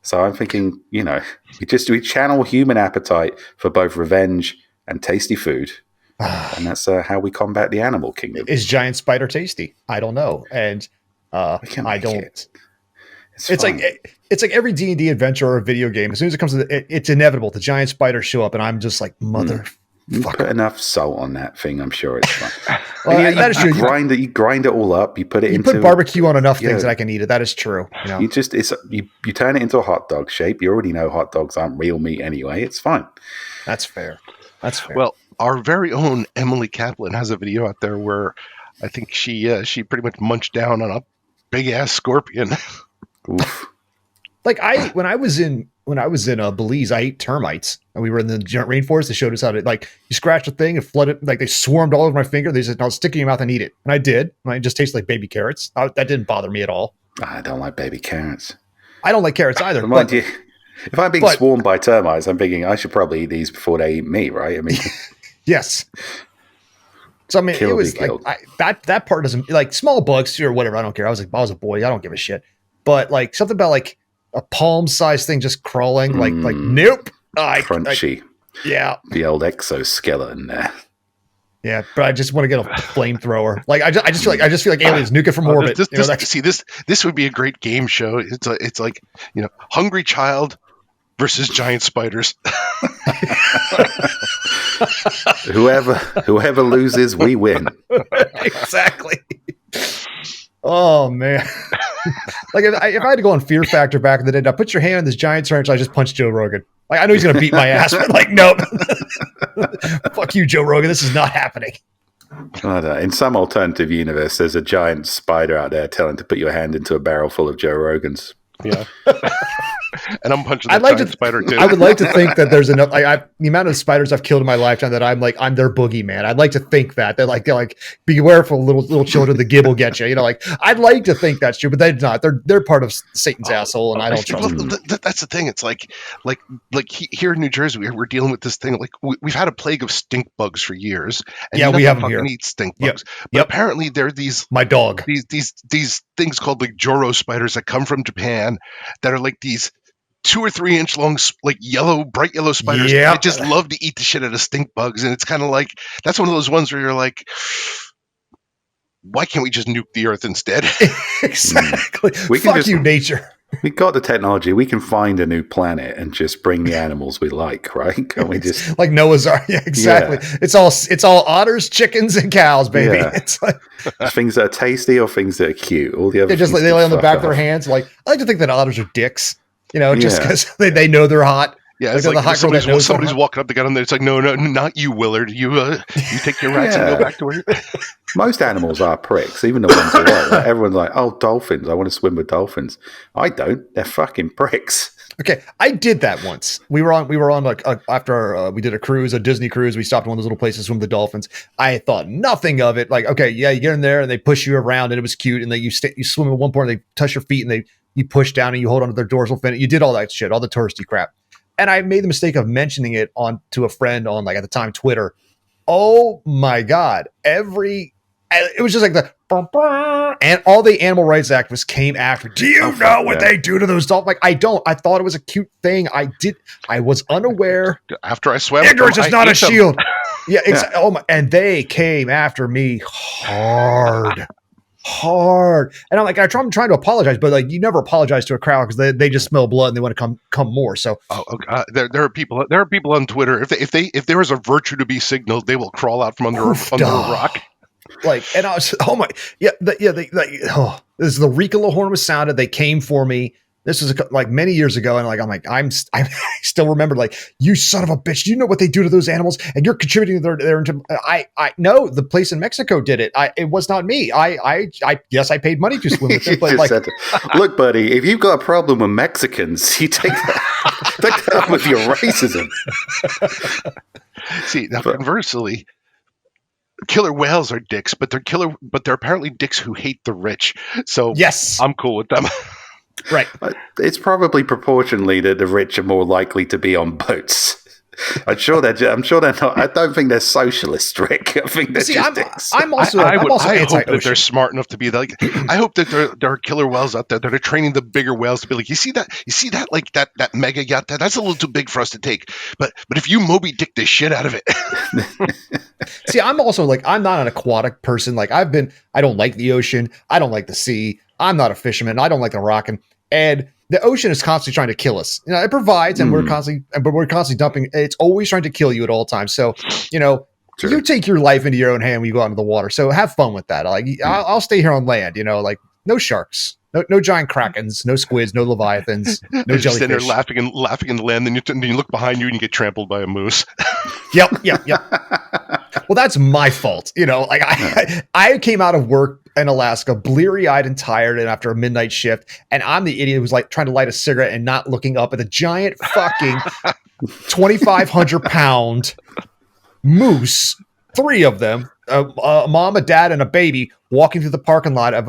So I'm thinking, we channel human appetite for both revenge and tasty food. And that's how we combat the animal kingdom. Is giant spider tasty? I don't know. And I don't. It's like every D&D adventure or video game. As soon as it comes to it's inevitable. The giant spiders show up, and I'm just like, mother. You put enough salt on that thing, I'm sure it's fine. That is true. You grind it all up. You put barbecue on enough things that I can eat it. That is true. You turn it into a hot dog shape. You already know hot dogs aren't real meat anyway. It's fine. That's fair. Well, our very own Emily Kaplan has a video out there where I think she pretty much munched down on a big ass scorpion. Oof. Like when I was in Belize, I ate termites, and we were in the rainforest. They showed us how to you scratch a thing and flood it. Like they swarmed all over my finger. They said, "Now stick it in your mouth and eat it." And I did. And it just tastes like baby carrots. That didn't bother me at all. I don't like baby carrots. I don't like carrots either. But mind you, if I'm being swarmed by termites, I'm thinking I should probably eat these before they eat me, right? I mean, yes. So I mean, it was like that part doesn't like small bugs or whatever. I don't care. I was a boy. I don't give a shit. But like something about like a palm-sized thing just crawling, like nope. Crunchy. Yeah. The old exoskeleton there. Yeah, but I just want to get a flamethrower. Like I just feel like aliens nuke it from orbit. This would be a great game show. It's like Hungry Child versus giant spiders. Whoever loses, we win. Exactly. Oh man. Like if I had to go on Fear Factor back in the day, now put your hand on this giant tarantula, I just punched Joe Rogan. Like I know he's gonna beat my ass, but like nope. Fuck you, Joe Rogan. This is not happening. In some alternative universe, there's a giant spider out there telling to put your hand into a barrel full of Joe Rogans. Yeah. And I'm punching I'd that like giant to- spider too. I would like to think that there's enough. The amount of spiders I've killed in my lifetime that I'm their boogeyman. I'd like to think that they're like beware for little children. The Gib will get you. You know, like I'd like to think that's true, but they're not. They're part of Satan's asshole, and I don't trust them. That's the thing. It's like here in New Jersey, we're dealing with this thing. Like we've had a plague of stink bugs for years. And Yeah, we have them fucking here. Eat stink Yep. bugs. But apparently there are these My dog. these things called like Joro spiders that come from Japan that are like these 2 or 3 inch long, like bright yellow spiders. Yep. That just love to eat the shit out of stink bugs. And it's kind of like, that's one of those ones where you're like, why can't we just nuke the earth instead? Exactly. We can Fuck just- you, nature. We got the technology. We can find a new planet and just bring the animals we like, right? Can we just Like Noah's Ark? Yeah, exactly. Yeah. It's all otters, chickens, and cows, baby. Yeah. It's like things that are tasty or things that are cute? All the other they things lay can on the fuck back of their off. hands. Like I like to think that otters are dicks. You know, just Yeah. because they know they're hot. Yeah, Like it's the like hot girl that knows they're somebody's hot. walking up, they got on there. It's like, no, not you, Willard. You take your rats and Yeah. go back to work. Most animals are pricks, even the ones that are. Like, everyone's like, oh, dolphins. I want to swim with dolphins. I don't. They're fucking pricks. Okay, I did that once. We were on like after we did a cruise, a Disney cruise. We stopped at one of those little places to swim with the dolphins. I thought nothing of it. Like, okay, yeah, you get in there and they push you around and it was cute. And then you swim at one point, and they touch your feet and you push down and you hold onto their dorsal fin. You did all that shit, all the touristy crap. And I made the mistake of mentioning it to a friend on, like, at the time, Twitter. Oh my God. It was just like and all the animal rights activists came after. Do you know what they do to those dolphins? Like, I don't. I thought it was a cute thing. I was unaware. After I swam, Ignorance with is them, not I a ate them. shield. Yeah, exactly. Oh my! And they came after me hard. And I'm like, I'm trying to apologize, but like, you never apologize to a crowd because they just smell blood and they want to come more. So Oh, okay. There are people on Twitter. If there is a virtue to be signaled, they will crawl out from under a rock. like, and I was, oh my, yeah, this is the Ricola horn was sounded. They came for me. This was like many years ago, and I still remember, like, you son of a bitch. Do you know what they do to those animals? And you're contributing to their I know the place in Mexico did it. It was not me. Yes, I paid money to swim with them, You but just like, said that. Look, buddy, if you've got a problem with Mexicans, you take that up with your racism. See, now conversely, killer whales are dicks, but they're apparently dicks who hate the rich. So yes, I'm cool with them. right. It's probably proportionally that the rich are more likely to be on boats. I'm sure they're not. I don't think they're socialist, Rick. I think they're just dicks. I'm also I hope that anti-ocean. they're smart enough to be like. I hope that there are killer whales out there that are training the bigger whales to be like. You see that like that mega yacht. That's a little too big for us to take. But if you Moby Dick the shit out of it. See, I'm also like, I'm not an aquatic person. Like I don't like the ocean. I don't like the sea. I'm not a fisherman. I don't like the rocking. And the ocean is constantly trying to kill us. You know, it provides, and we're constantly dumping. It's always trying to kill you at all times. So, you know, Sure. you take your life into your own hand when you go out into the water. So have fun with that. Like, I'll stay here on land. You know, like no sharks, no giant krakens, no squids, no leviathans, no You're just sitting there jellyfish. laughing in the land. Then you look behind you and you get trampled by a moose. Yep. Well, that's my fault. You know, like I came out of work in Alaska, bleary-eyed and tired, and after a midnight shift, and I'm the idiot who's like trying to light a cigarette and not looking up at the giant fucking 2,500 pound moose, 3 of them, a mom, a dad, and a baby, walking through the parking lot of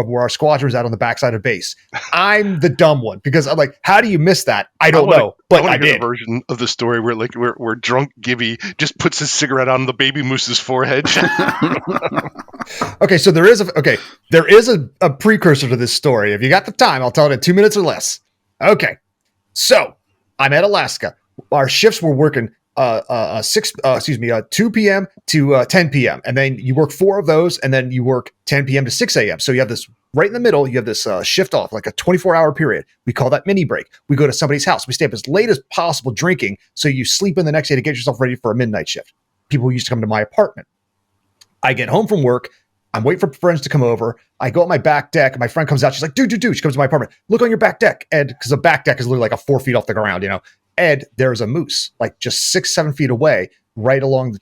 where our squadron was at on the backside of base. I'm the dumb one because I'm like, how do you miss that? I don't know, but I hear did. the version of the story where drunk Gibby just puts his cigarette on the baby moose's forehead. Okay, so there is a precursor to this story. If you got the time, I'll tell it in 2 minutes or less. Okay, so I'm at Alaska. Our shifts were working 2 p.m. to 10 p.m. and then you work 4 of those, and then you work 10 p.m. to 6 a.m. So you have this right in the middle. You have this shift off, like a 24-hour period. We call that mini break. We go to somebody's house. We stay up as late as possible drinking, so you sleep in the next day to get yourself ready for a midnight shift. People used to come to my apartment. I get home from work. I'm waiting for friends to come over. I go on my back deck, and my friend comes out. She's like, dude. She comes to my apartment. Look on your back deck. And because the back deck is literally like 4 feet off the ground, you know. And there's a moose, like just 6-7 feet away, right along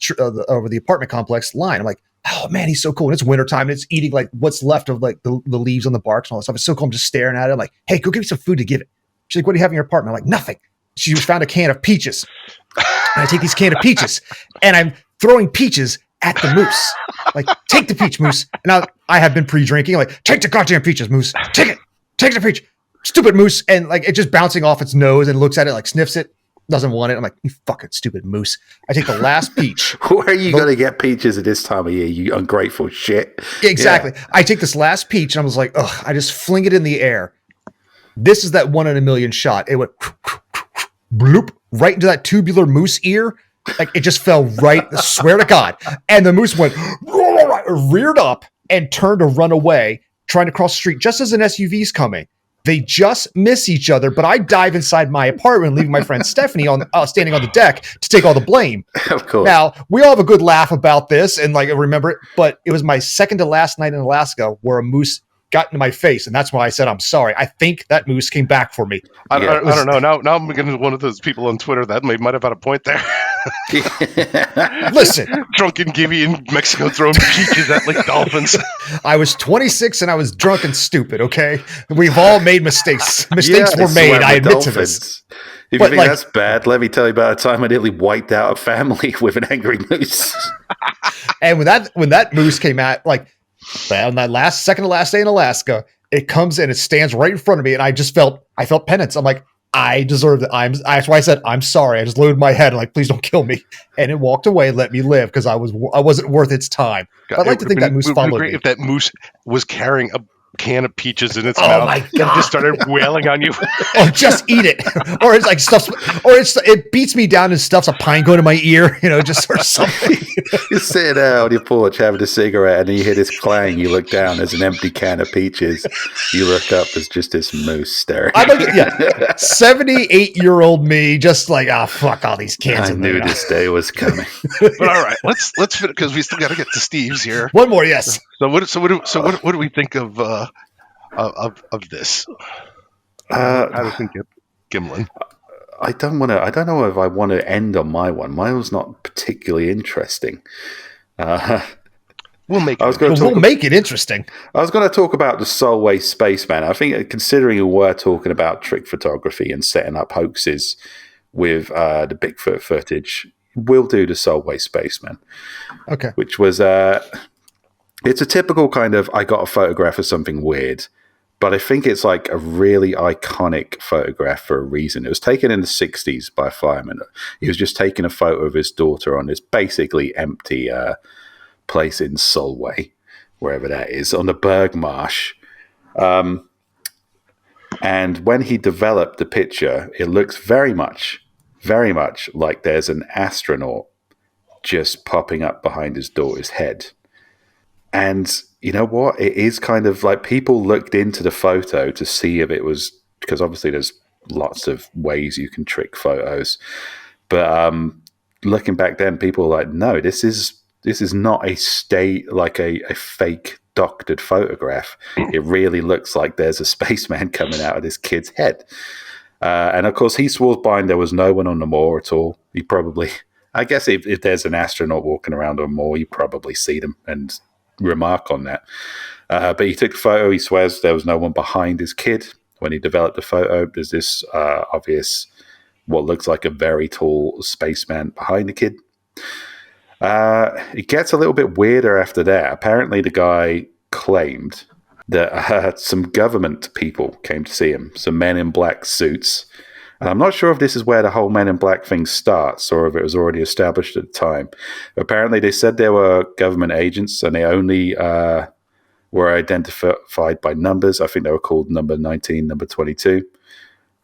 over the apartment complex line. I'm like, oh man, he's so cool. And it's wintertime, and it's eating like what's left of like the leaves on the bark and all that stuff. It's so cool. I'm just staring at it. I'm like, hey, go give me some food to give it. She's like, what do you have in your apartment? I'm like, nothing. She found a can of peaches. And I take these can of peaches and I'm throwing peaches at the moose. Like, take the peach, moose. And now I have been pre-drinking. I'm like, take the goddamn peaches, moose. Take it. Take the peach. Stupid moose. And like, it's just bouncing off its nose and looks at it, like sniffs it. Doesn't want it. I'm like, you fucking stupid moose. I take the last peach. Where are you going to get peaches at this time of year, you ungrateful shit? Exactly. Yeah. I take this last peach and I was like, ugh, I just fling it in the air. This is that 1 in a million shot. It went bloop right into that tubular moose ear. Like, it just fell right, I swear to God. And the moose went, reared up and turned to run away, trying to cross the street just as an SUV's coming. They just miss each other, but I dive inside my apartment, leaving my friend Stephanie standing on the deck to take all the blame. Of course. Now, we all have a good laugh about this and like remember it, but it was my second to last night in Alaska where a moose got into my face, and that's why I said I'm sorry. I think that moose came back for me. I don't know. Now I'm getting one of those people on Twitter that might have had a point there. Listen, Drunken Gibby in Mexico throwing peaches at like dolphins. I was 26 and I was drunk and stupid, okay? We've all made mistakes. Mistakes Yeah, were made. swam I with admit to this. dolphins. If But, you think like- that's bad, let me tell you about a time I nearly wiped out a family with an angry moose. And when that moose came out, like on that second to last day in Alaska, it comes and it stands right in front of me, and I felt penance. I'm like, I deserve it. That's why I said I'm sorry. I just loaded my head, like, please don't kill me. And it walked away, let me live, because I wasn't worth its time. God, I'd like to think that moose it would've been followed great me. if that moose was carrying a can of peaches in its Oh mouth my and God. just started wailing on you. Or just eat it, or it's like stuffs, or it beats me down and stuffs a pine cone in my ear, just or something. You're sitting there on your porch having a cigarette, and then you hear this clang. You look down, there's an empty can of peaches. You look up, there's just this moose staring. I'm like, 78-year-old me, just like, fuck all these cans. I in knew there. this day was coming. But all right, let's fit because we still got to get to Steve's here. One more, yes. So what do we think of this? Addison Gimlin. I don't know if I want to end on my one. Mine was not particularly interesting. We'll make I was it. going to We'll talk. make it interesting. I was going to talk about the Solway Spaceman. I think, considering we were talking about trick photography and setting up hoaxes with the Bigfoot footage, we'll do the Solway Spaceman, Okay. which was it's a typical kind of I got a photograph of something weird, but I think it's like a really iconic photograph for a reason. It was taken in the 60s by a fireman. He was just taking a photo of his daughter on this basically empty place in Solway, wherever that is, on the Berg Marsh. And when he developed the picture, it looks very much like there's an astronaut just popping up behind his daughter's head. And you know what? It is kind of like people looked into the photo to see if it was, because obviously there's lots of ways you can trick photos. But looking back then, people were like, no, this is not a fake doctored photograph. It really looks like there's a spaceman coming out of this kid's head. And of course, he swore blind there was no one on the moor at all. He probably, I guess if there's an astronaut walking around on a moor, you probably see them and remark on that. But he took the photo. He swears there was no one behind his kid. When he developed the photo, there's this obvious, what looks like a very tall spaceman behind the kid. It gets a little bit weirder after that. Apparently, the guy claimed that some government people came to see him, some men in black suits. And I'm not sure if this is where the whole men in black thing starts or if it was already established at the time. Apparently, they said they were government agents and they only were identified by numbers. I think they were called number 19, number 22.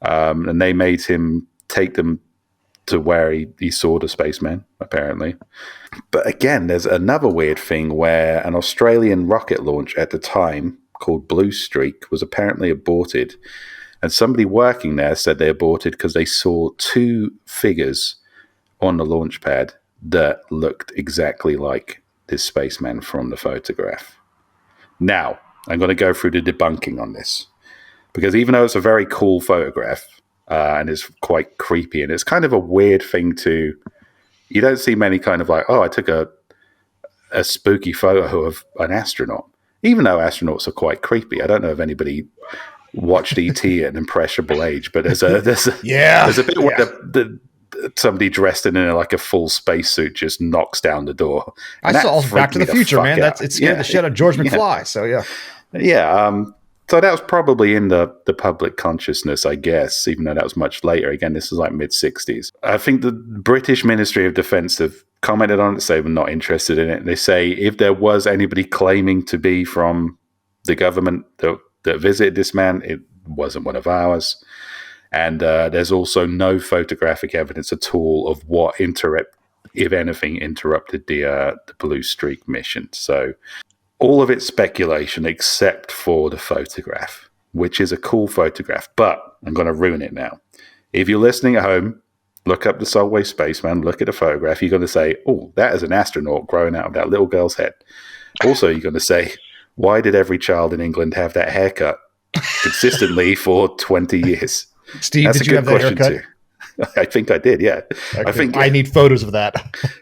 And they made him take them to where he saw the spaceman, apparently. But again, there's another weird thing where an Australian rocket launch at the time called Blue Streak was apparently aborted. And somebody working there said they aborted because they saw two figures on the launch pad that looked exactly like this spaceman from the photograph. Now, I'm going to go through the debunking on this. Because even though it's a very cool photograph, and it's quite creepy, and it's kind of a weird thing to... You don't see many kind of like, oh, I took a spooky photo of an astronaut. Even though astronauts are quite creepy. I don't know if anybody watched ET at an impressionable age. But there's a Yeah. there's a bit where somebody dressed in like a full spacesuit just knocks down the door. I And saw that Back to freaked the me Future, fuck man. out. It scared the shit out of George McFly. So yeah. Yeah. So that was probably in the public consciousness, I guess, even though that was much later. Again, this was like mid-60s. I think the British Ministry of Defence have commented on it, say we're not interested in it. They say if there was anybody claiming to be from the government that visited this man, it wasn't one of ours. And there's also no photographic evidence at all of what if anything, interrupted the Blue Streak mission. So all of it's speculation except for the photograph, which is a cool photograph, but I'm going to ruin it now. If you're listening at home, look up the Solway Spaceman, look at the photograph. You're going to say, oh, that is an astronaut growing out of that little girl's head. Also, you're going to say, why did every child in England have that haircut consistently for 20 years? Steve, That's did a you good have that question haircut? too. I think I did, yeah. I think I need photos of that.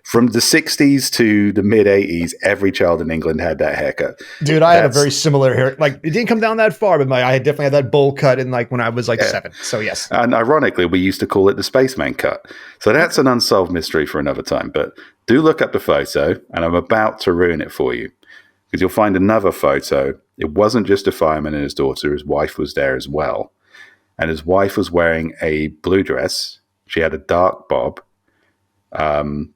from the 60s to the mid 80s, every child in England had that haircut. Dude, I had a very similar hair. Like, it didn't come down that far, but I definitely had that bowl cut in like when I was like 7. So yes. And ironically, we used to call it the Spaceman cut. So that's an unsolved mystery for another time. But do look up the photo, and I'm about to ruin it for you. Because you'll find another photo. It wasn't just a fireman and his daughter. His wife was there as well. And his wife was wearing a blue dress. She had a dark bob. And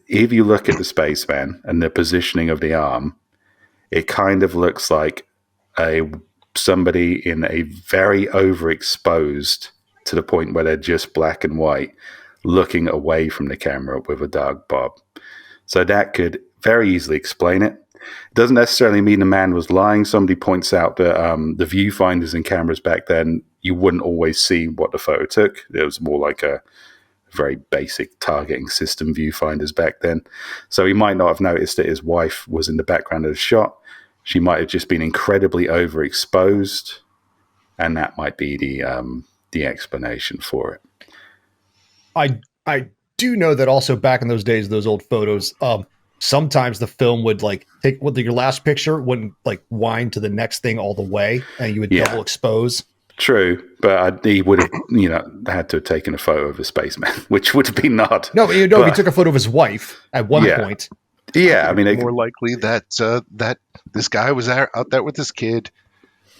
if you look at the spaceman and the positioning of the arm, it kind of looks like somebody in a very overexposed, to the point where they're just black and white, looking away from the camera with a dark bob. So that could very easily explain it. It doesn't necessarily mean the man was lying. Somebody points out that the viewfinders and cameras back then, you wouldn't always see what the photo took. It was more like a very basic targeting system viewfinders back then. So he might not have noticed that his wife was in the background of the shot. She might have just been incredibly overexposed, and that might be the explanation for it. I do know that also back in those days, those old photos, sometimes the film would like take your last picture wouldn't like wind to the next thing all the way, and you would double expose. True, but he would have, had to have taken a photo of a spaceman, which would have been odd. No, but he took a photo of his wife at one point. Yeah, I mean, more likely that that this guy was out there with this kid.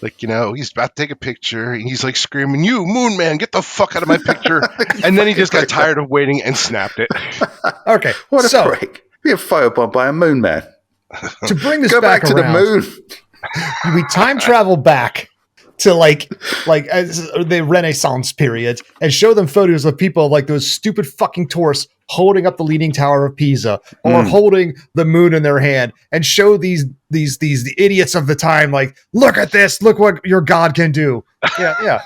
Like, he's about to take a picture, and he's like screaming, "You, Moon Man, get the fuck out of my picture!" And then he just got tired of waiting and snapped it. Okay, what a break! Be a photobombed by a Moon Man. To bring this Go back to the moon. We time travel back to like the Renaissance period and show them photos of people like those stupid fucking tourists holding up the Leaning Tower of Pisa or holding the moon in their hand, and show these idiots of the time like, look at this, look what your god can do. Yeah.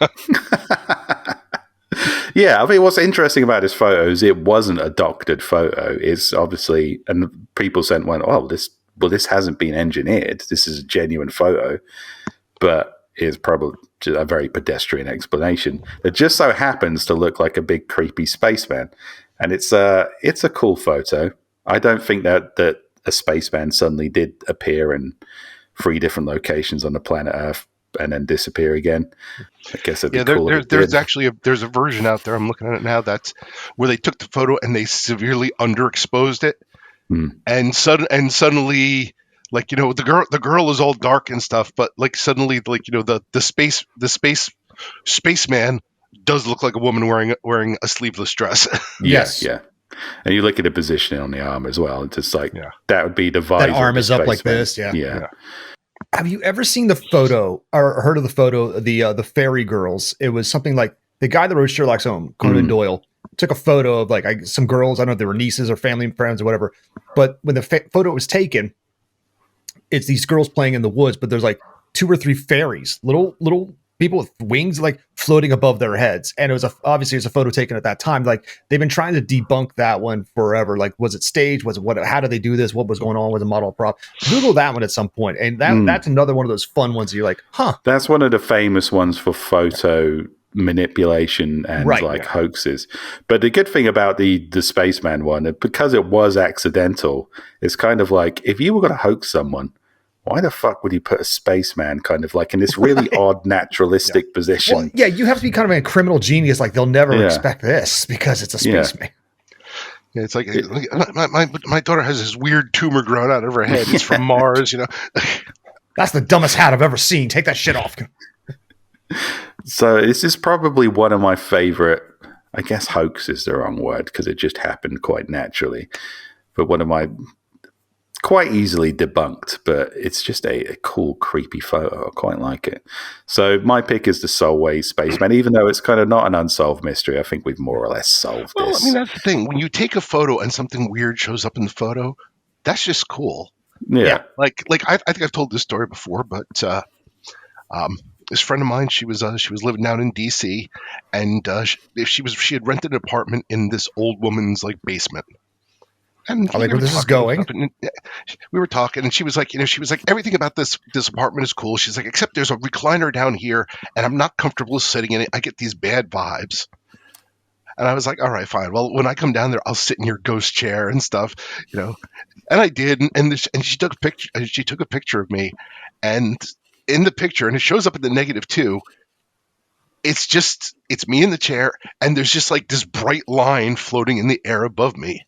Yeah, I mean, what's interesting about his photos, it wasn't a doctored photo. It's obviously, and people said, this hasn't been engineered. This is a genuine photo, but is probably a very pedestrian explanation. It just so happens to look like a big creepy spaceman, and it's a cool photo. I don't think that a spaceman suddenly did appear in 3 different locations on the planet Earth and then disappear again. I guess it'd be cool. There's actually there's a version out there. I'm looking at it now. That's where they took the photo and they severely underexposed it, and suddenly. Like, the girl is all dark and stuff, but like suddenly, like, the spaceman does look like a woman wearing a sleeveless dress. Yes. Yeah. And you look at the positioning on the arm as well. It's just like, that would be the visor. That arm is up like this. Yeah. Have you ever seen the photo or heard of the photo, the Fairy Girls? It was something like the guy that wrote Sherlock Holmes, Conan Doyle, took a photo of like some girls. I don't know if they were nieces or family and friends or whatever. But when the photo was taken, it's these girls playing in the woods, but there's like 2 or 3 fairies, little people with wings, like floating above their heads. And it was obviously a photo taken at that time. Like, they've been trying to debunk that one forever. Like, was it staged? Was it what? How did they do this? What was going on with the model prop? Google that one at some point, and that's another one of those fun ones. You're like, huh? That's one of the famous ones for photo manipulation and hoaxes. But the good thing about the spaceman one, because it was accidental, it's kind of like, if you were going to hoax someone, why the fuck would you put a spaceman kind of like in this really odd naturalistic position? Well, yeah, you have to be kind of a criminal genius. Like they'll never Yeah. expect this because it's a spaceman. Yeah, it's like my daughter has this weird tumor growing out of her head. It's from Mars, you know. That's the dumbest hat I've ever seen. Take that shit off. So this is probably one of my favorite, I guess hoax is the wrong word because it just happened quite naturally, but one of my quite easily debunked, but it's just a cool, creepy photo. I quite like it. So my pick is the Solway Spaceman, even though it's kind of not an unsolved mystery. I think we've more or less solved Well, this. I mean, that's the thing. When you take a photo and something weird shows up in the photo, that's just cool. Yeah. Like I think I've told this story before, but this friend of mine, she was living down in D.C. and she had rented an apartment in this old woman's like basement. And I like where this is going. We were talking, and she was like, everything about this apartment is cool. She's like, except there's a recliner down here, and I'm not comfortable sitting in it. I get these bad vibes. And I was like, all right, fine. Well, when I come down there, I'll sit in your ghost chair and stuff, you know. And I did, and she took a picture. She took a picture of me, and in the picture, and it shows up in the negative too. It's me in the chair, and there's just like this bright line floating in the air above me.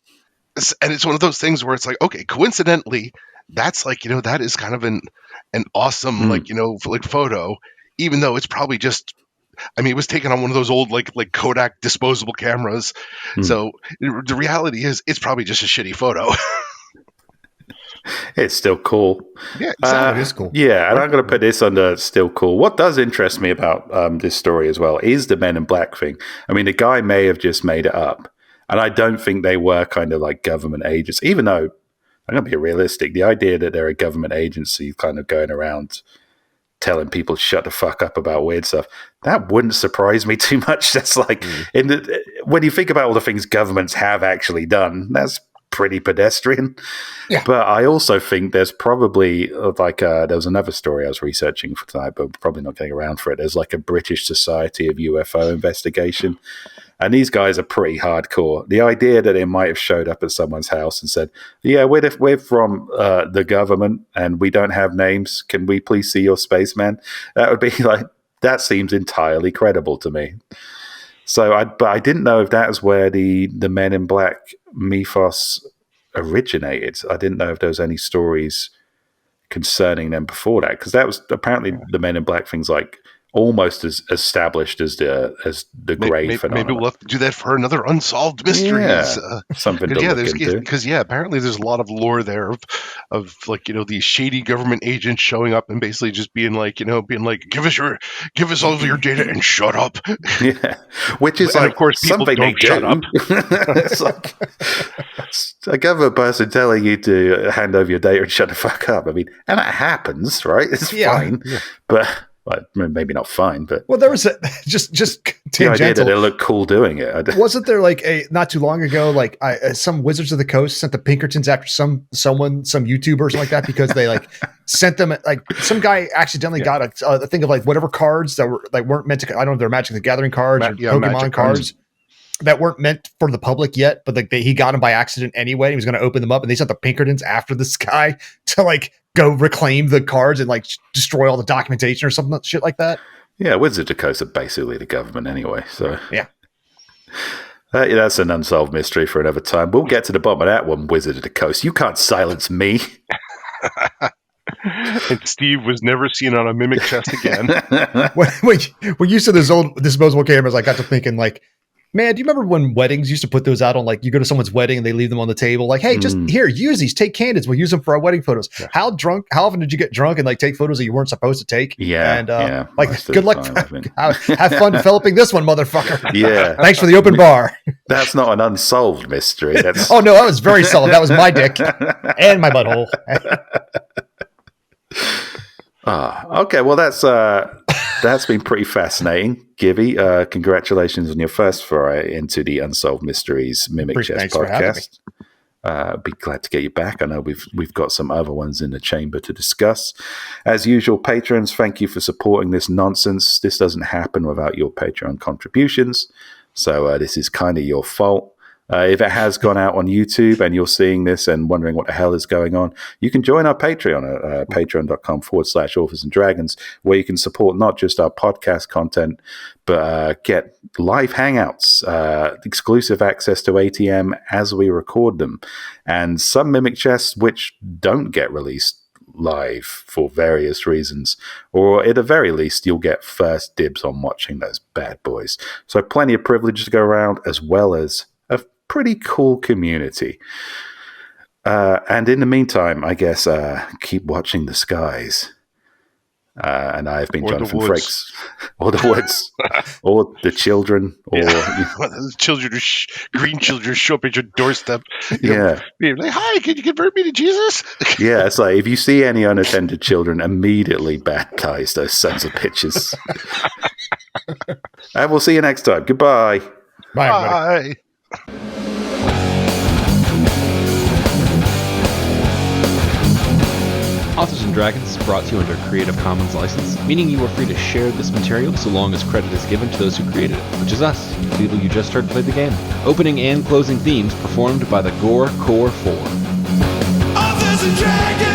And it's one of those things where it's like, okay, coincidentally, that's like, you know, that is kind of an awesome, like, you know, like photo, even though it's probably just, I mean, it was taken on one of those old, like Kodak disposable cameras. So the reality is it's probably just a shitty photo. It's still cool. Yeah, exactly. It is cool. Yeah, and I'm going to put this under still cool. What does interest me about this story as well is the Men in Black thing. I mean, the guy may have just made it up. And I don't think they were kind of like government agents, even though I'm going to be realistic. The idea that they're a government agency kind of going around telling people shut the fuck up about weird stuff, that wouldn't surprise me too much. That's like, when you think about all the things governments have actually done, that's pretty pedestrian. Yeah. But I also think there's probably like, there was another story I was researching for tonight, but probably not getting around for it. There's like a British Society of UFO investigation. And these guys are pretty hardcore. The idea that they might have showed up at someone's house and said, yeah, we're from the government and we don't have names. Can we please see your spaceman? That would be like, that seems entirely credible to me. So, but I didn't know if that was where the Men in Black mythos originated. I didn't know if there was any stories concerning them before that, because that was apparently the Men in Black things like almost as established as the Grey phenomenon. Maybe we'll have to do that for another Unsolved Mysteries. Yeah, something to look into. Because apparently there's a lot of lore there of like, you know, these shady government agents showing up and basically just being like, give us all of your data and shut up. Yeah, which is and like, of course people something don't they shut do. up. It's like a government person telling you to hand over your data and shut the fuck up. I mean, and that happens, right? It's fine, but. Well, maybe not fine, but well, there was a just the tangential. idea that it looked cool doing it. Wasn't there like not too long ago, like some Wizards of the Coast sent the Pinkertons after some YouTuber or something like that because they like sent them like some guy accidentally got a thing of like whatever cards that were like weren't meant to. I don't know if they're Magic the Gathering cards or Pokemon cards that weren't meant for the public yet, but like he got them by accident anyway. He was going to open them up, and they sent the Pinkertons after this guy to like go reclaim the cards and like destroy all the documentation or something shit like that. Yeah, Wizards of the Coast are basically the government anyway. So yeah, that's an unsolved mystery for another time. We'll get to the bottom of that one, Wizard of the Coast. You can't silence me. And Steve was never seen on a mimic chest again. when you said those old disposable cameras, I got to thinking like, man, do you remember when weddings used to put those out on like you go to someone's wedding and they leave them on the table like, hey, just here, use these, take candids, we'll use them for our wedding photos. Yeah. How often did you get drunk and like take photos that you weren't supposed to take? Yeah, and like good luck, have fun developing this one, motherfucker. Yeah, thanks for the open bar. That's not an unsolved mystery. That's oh no, that was very solid. That was my dick and my butthole. Okay, well that's been pretty fascinating, Gibby. Congratulations on your first foray into the Unsolved Mysteries Mimic Chess podcast. Be glad to get you back. I know we've got some other ones in the chamber to discuss. As usual, patrons, thank you for supporting this nonsense. This doesn't happen without your Patreon contributions, so this is kind of your fault. If it has gone out on YouTube and you're seeing this and wondering what the hell is going on, you can join our Patreon at patreon.com/authors and dragons, where you can support not just our podcast content, but get live hangouts, exclusive access to ATM as we record them, and some Mimic chests which don't get released live for various reasons, or at the very least you'll get first dibs on watching those bad boys. So plenty of privilege to go around, as well as a pretty cool community. And in the meantime, I guess keep watching the skies. And I've been Or the Jonathan woods. Frakes, or the woods, or the children, or The children, green children, show up at your doorstep. yeah. You're like, hi, can you convert me to Jesus? Yeah, it's like if you see any unattended children, immediately baptize those sons of bitches. And we'll see you next time. Goodbye. Bye, everybody. Bye. Authors and Dragons is brought to you under a Creative Commons license, meaning you are free to share this material so long as credit is given to those who created it, which is us, the people you just heard play the game. Opening and closing themes performed by the Gore Core 4. Authors and dragons!